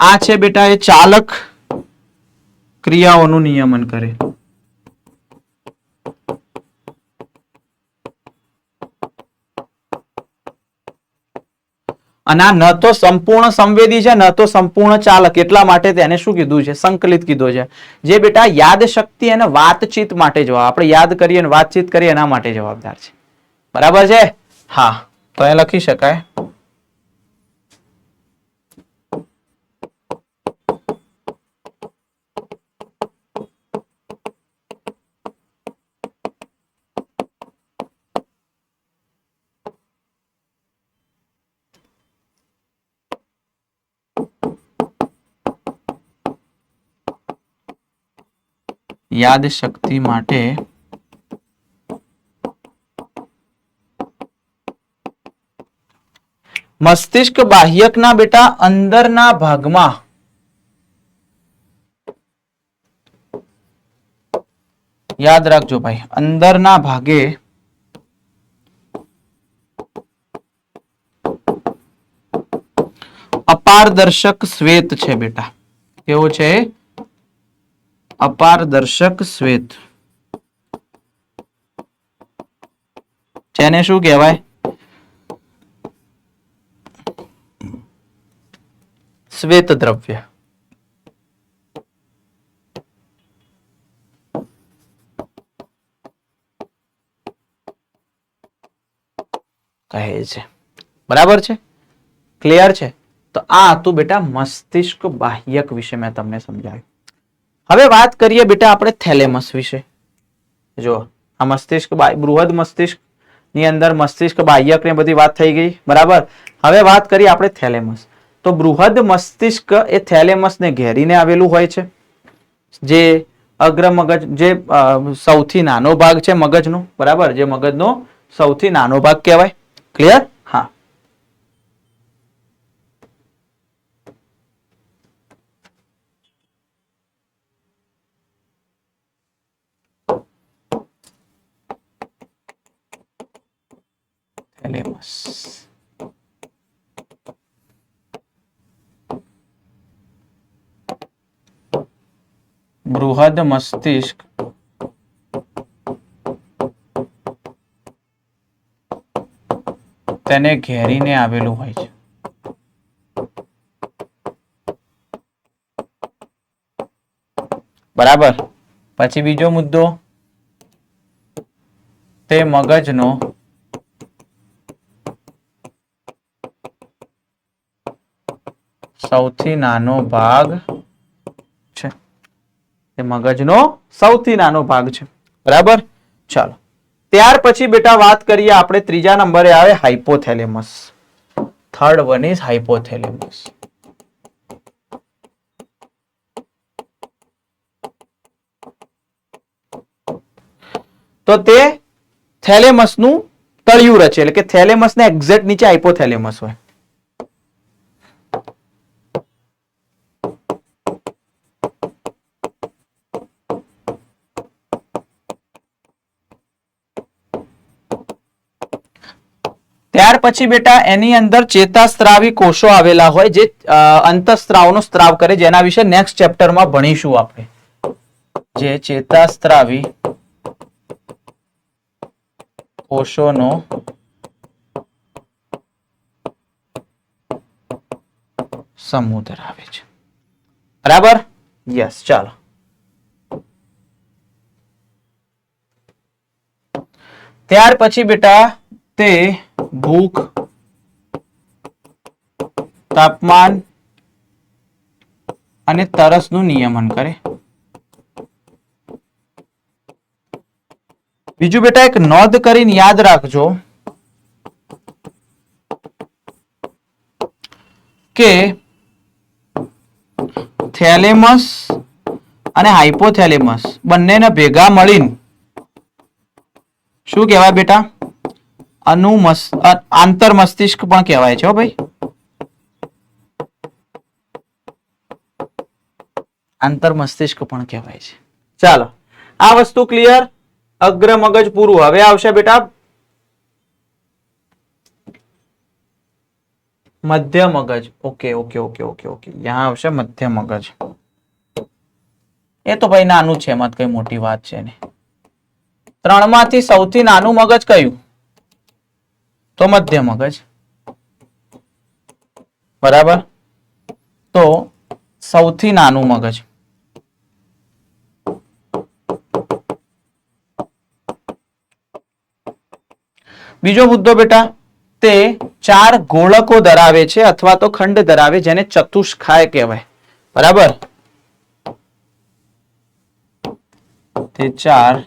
Speaker 1: આ છે બેટા એ ચાલક ક્રિયાઓનું નિયમન કરે. અને આ ન તો સંપૂર્ણ સંવેદી છે ન તો સંપૂર્ણ ચાલક, એટલા માટે તેને શું કીધું છે? સંકલિત કીધું છે. જે બેટા યાદ શક્તિ અને વાતચીત માટે જવાબ, આપણે યાદ કરીએ અને વાતચીત કરીએ એના માટે જવાબદાર છે. બરાબર છે? હા, તો એ લખી શકાય. યાદ શક્તિ માટે મસ્તિષ્ક બાહ્યકના બેટા અંદરના ભાગમાં યાદ રાખજો ભાઈ, અંદરના ભાગે અપારદર્શક શ્વેત છે બેટા. કેવો છે? અપારદર્શક શ્વેત. જેને શું કહેવાય? શ્વેત દ્રવ્ય. કહે છે. બરાબર છે? ક્લિયર છે? તો આ હતું બેટા મસ્તિષ્ક બાહ્યક વિશે મેં તમને સમજાવ્યું. હવે વાત કરીએ બેટા આપણે થેલેમસ વિશે. જો આ મસ્તિષ્ક બૃહદ મસ્તિષ્ક ની અંદર મસ્તિષ્ક બાહ્યક ને બધી વાત થઈ ગઈ. બરાબર. હવે વાત કરીએ આપણે થેલેમસ. તો બૃહદ મસ્તિષ્ક એ થેલેમસ ને ઘેરીને આવેલું હોય છે. જે અગ્ર મગજ, જે સૌથી નાનો ભાગ છે મગજનો. બરાબર, જે મગજનો સૌથી નાનો ભાગ કહેવાય. ક્લિયર? હા. થેલેમસ. બૃહદ મસ્તિષ્ક તેને ઘેરીને આવેલું હોય છે. બરાબર. પછી બીજો મુદ્દો, તે મગજનો સૌથી નાનો ભાગ છે. તે મગજનો સૌથી નાનો ભાગ છે. બરાબર. ચાલો, ત્યાર પછી બેટા વાત કરીએ આપણે ત્રીજા નંબરે આવે hypothalamus. Third one is hypothalamus. તો તે થેલેમસનું તળિયું રચે, એટલે કે થેલેમસને એક્ઝેક્ટ નીચે હાઇપોથેલેમસ હોય. ત્યાર પછી બેટા એની અંદર ચેતાસ્ત્રાવી કોષો આવેલા હોય જે અંતઃસ્ત્રાવનો સ્ત્રાવ કરે, જેના વિશે નેક્સ્ટ ચેપ્ટરમાં ભણીશું આપણે. જે ચેતાસ્ત્રાવી કોષોનો સમૂહ ધરાવે છે. બરાબર? યસ. ચાલો, ત્યાર પછી બેટા તે ભૂખ, તાપમાન અને તરસનું નિયમન કરે. બીજું બેટા એક નોંધ કરીને યાદ રાખજો કે થેલેમસ અને હાઇપોથેલેમસ બંનેને ભેગા મળીને શું કહેવાય બેટા? આંતર મસ્તિષ્ક પણ કહેવાય છે. ભાઈ, આંતર મસ્તિષ્ક પણ કહેવાય છે. ચાલો, આ વસ્તુ ક્લિયર. અગ્ર મગજ પૂરું. હવે આવશે બેટા મધ્ય મગજ. Okay okay okay okay okay, યહાં આવશે મધ્ય મગજ. એ તો ભાઈ નાનું છે, એમાં કઈ મોટી વાત છે નહીં. ત્રણમાંથી સૌથી નાનું મગજ કયું? તો મધ્ય મગજ. બરાબર? તો સૌથી નાનું મગજ. બીજો મુદ્દો બેટા, તે 4 ગોળકો ધરાવે છે અથવા તો ખંડ ધરાવે, જેને ચતુષ્ખાય કહેવાય. બરાબર? તે 4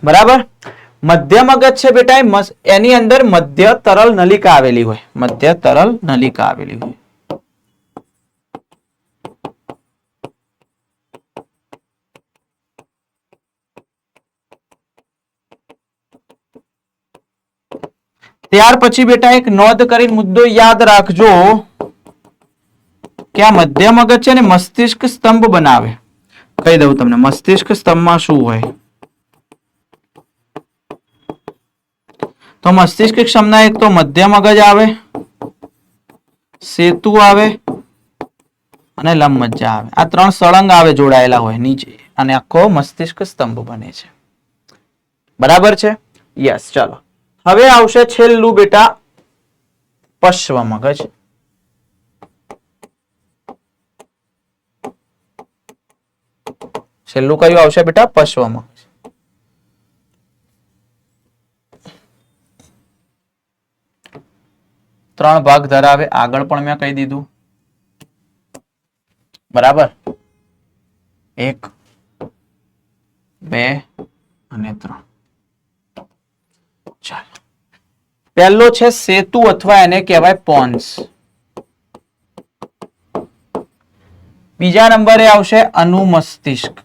Speaker 1: બરાબર? મધ્ય મગજ છે બેટા, એની અંદર મધ્ય તરલ નલિકા આવેલી હોય. મધ્ય તરલ નલિકા આવેલી હોય. ત્યાર પછી બેટા એક નોંધ કરીને મુદ્દો યાદ રાખજો કે આ મધ્ય મગજ છે ને મસ્તિષ્ક સ્તંભ બનાવે. કહી દઉં તમને, મસ્તિષ્ક સ્તંભમાં શું હોય? તો મસ્તિષ્ક સ્તંભના એક તો મધ્ય મગજ આવે, સેતુ આવે અને લંબમજ્જા આવે. આ 3 સળંગ આવે, જોડાયેલા હોય નીચે, અને આખો મસ્તિષ્ક સ્તંભ બને છે. બરાબર છે? યસ. ચાલો, હવે આવશે છેલ્લું બેટા પશ્વ મગજ. છેલ્લું કયું આવશે બેટા? પશ્વ મગજ. ત્રણ ભાગ ધરાવે, આગળ પણ મેં કહી દીધું. બરાબર? 1, 2 અને 3. ચાલો, પહેલો છે સેતુ અથવા એને કહેવાય પોન્સ. બીજા નંબરે આવશે અનુમસ્તિષ્ક.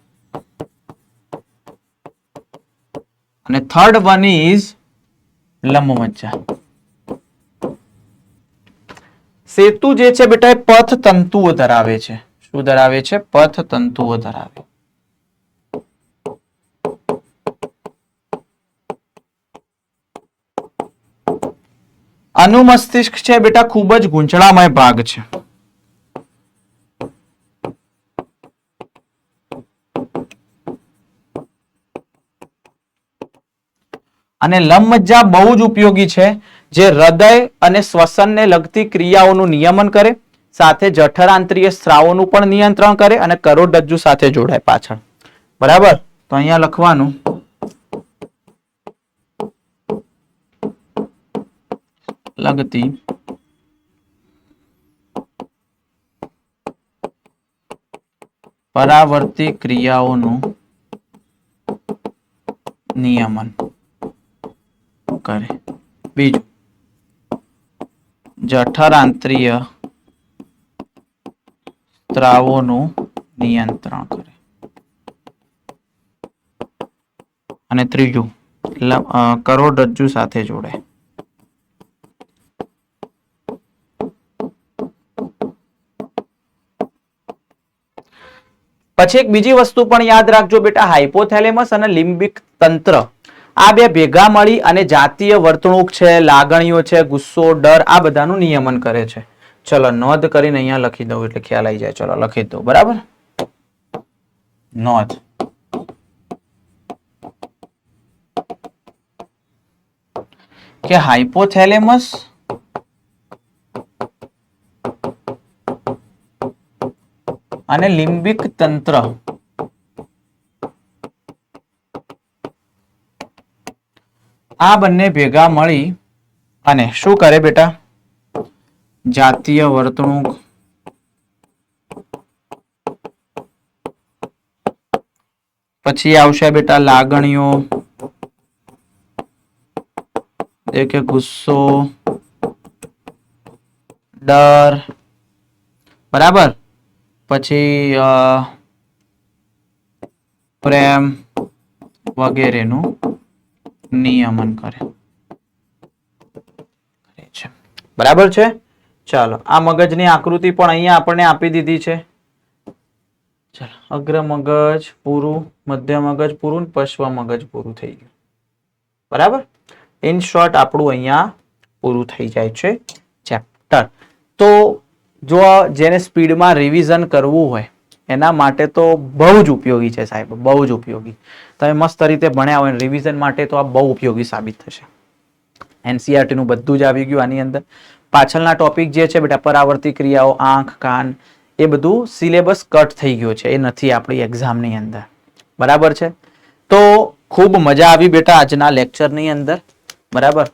Speaker 1: અને થર્ડ વન ઇઝ લંબમજ્જા. સેતુ જે છે બેટા એ પથ તંતુઓ ધરાવે છે. શું ધરાવે છે? પથ તંતુઓ ધરાવે. અનુમસ્તિષ્ક છે બેટા ખૂબ જ ગૂંચળામય ભાગ છે. અને લંબમજ્જા બહુ જ ઉપયોગી છે, જે હૃદય અને શ્વસનને લગતી ક્રિયાઓનું નિયમન કરે, સાથે જઠરાંતરીય સ્ત્રાવોનું પણ નિયંત્રણ કરે અને કરોડરજ્જુ સાથે જોડાય પાછળ. બરાબર? તો અહીંયા લખવાનું લગતી પરાવર્તી ક્રિયાઓનું નિયમન કરે. બીજું, જઠરાંત્રિય સ્ત્રાવોનું નિયંત્રણ કરે. અને ત્રીજું, કરોડરજ્જુ સાથે જોડે. પછી એક બીજી વસ્તુ પણ યાદ રાખજો બેટા, હાઇપોથેલેમસ અને લિમ્બિક તંત્ર આ બે ભેગા મળી અને જાતીય વર્તણૂક છે, લાગણીઓ છે, ગુસ્સો, ડર આ બધાનું નિયમન કરે છે. ચલો નોંધ કરીને અહીંયા લખી દઉં એટલે ખ્યાલ આવી જાય. ચલો લખી દઉં. બરાબર, નોંધ. કે હાઇપોથેલેમસ અને લિમ્બિક તંત્ર આ બંને ભેગા મળી અને શું કરે બેટા? જાતીય વર્તણૂક, પછી આવશે બેટા લાગણીઓ, કે ગુસ્સો, ડર, બરાબર, પછી પ્રેમ વગેરેનું નિયમન કરે છે. બરાબર છે. ચાલો આ મગજની આકૃતિ પણ અહીંયા આપણને આપી દીધી છે. ચાલો અગ્ર મગજ પૂરું, મધ્ય મગજ પૂરું, પશ્વ મગજ પૂરું થઈ ગયું. બરાબર, ઇન શોર્ટ આપણું અહીંયા પૂરું થઈ જાય છે ચેપ્ટર. તો જો જેને સ્પીડમાં રિવિઝન કરવું હોય એના માટે તો બહુ જ ઉપયોગી છે સાહેબ, બહુ જ ઉપયોગી. તમે મસ્ત રીતે ભણ્યા હોય રિવિઝન માટે તો આ બહુ ઉપયોગી સાબિત થશે. NCERT નું બધું જ આવી ગયું આની અંદર. પાછળના ટોપિક જે છે બેટા પરાવર્તી ક્રિયાઓ, આંખ, કાન, એ બધું સિલેબસ કટ થઈ ગયો છે, એ નથી આપણી એક્ઝામની અંદર. બરાબર છે. તો ખૂબ મજા આવી બેટા આજના લેક્ચરની અંદર. બરાબર,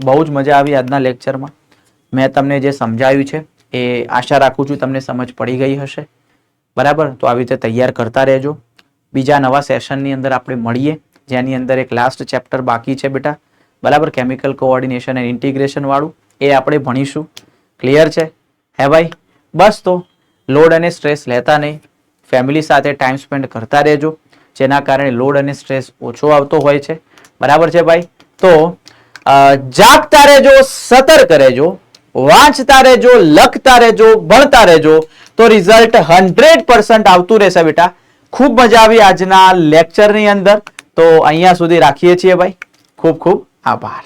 Speaker 1: બહુ જ મજા આવી આજના લેક્ચરમાં. મેં તમને જે સમજાવ્યું છે એ આશા રાખું છું તમને સમજ પડી ગઈ હશે. બરાબર, તો આવી રીતે તૈયાર કરતા રહેજો. બીજા નવા સેશનની અંદર આપણે મળીએ, જેની અંદર એક લાસ્ટ ચેપ્ટર બાકી છે બેટા. બરાબર, કેમિકલ કોઓર્ડિનેશન એન્ડ ઇન્ટિગ્રેશન વાળું, એ આપણે ભણીશું. ક્લિયર છે હે ભાઈ? બસ તો લોડ અને સ્ટ્રેસ લેતા નહીં, ફેમિલી સાથે ટાઈમ સ્પેન્ડ કરતા રહેજો, જેના કારણે લોડ અને સ્ટ્રેસ ઓછો આવતો હોય છે. બરાબર છે ભાઈ? તો જાગતા રહેજો, સતર્ક રહેજો, વાંચતા રહેજો, લખતા રહેજો, ભણતા રહેજો, તો રિઝલ્ટ 100% આવતું રહેશે બેટા. ખૂબ મજા આવી આજના લેક્ચરની અંદર. તો અહીંયા સુધી રાખીએ છીએ ભાઈ. ખૂબ ખૂબ આભાર.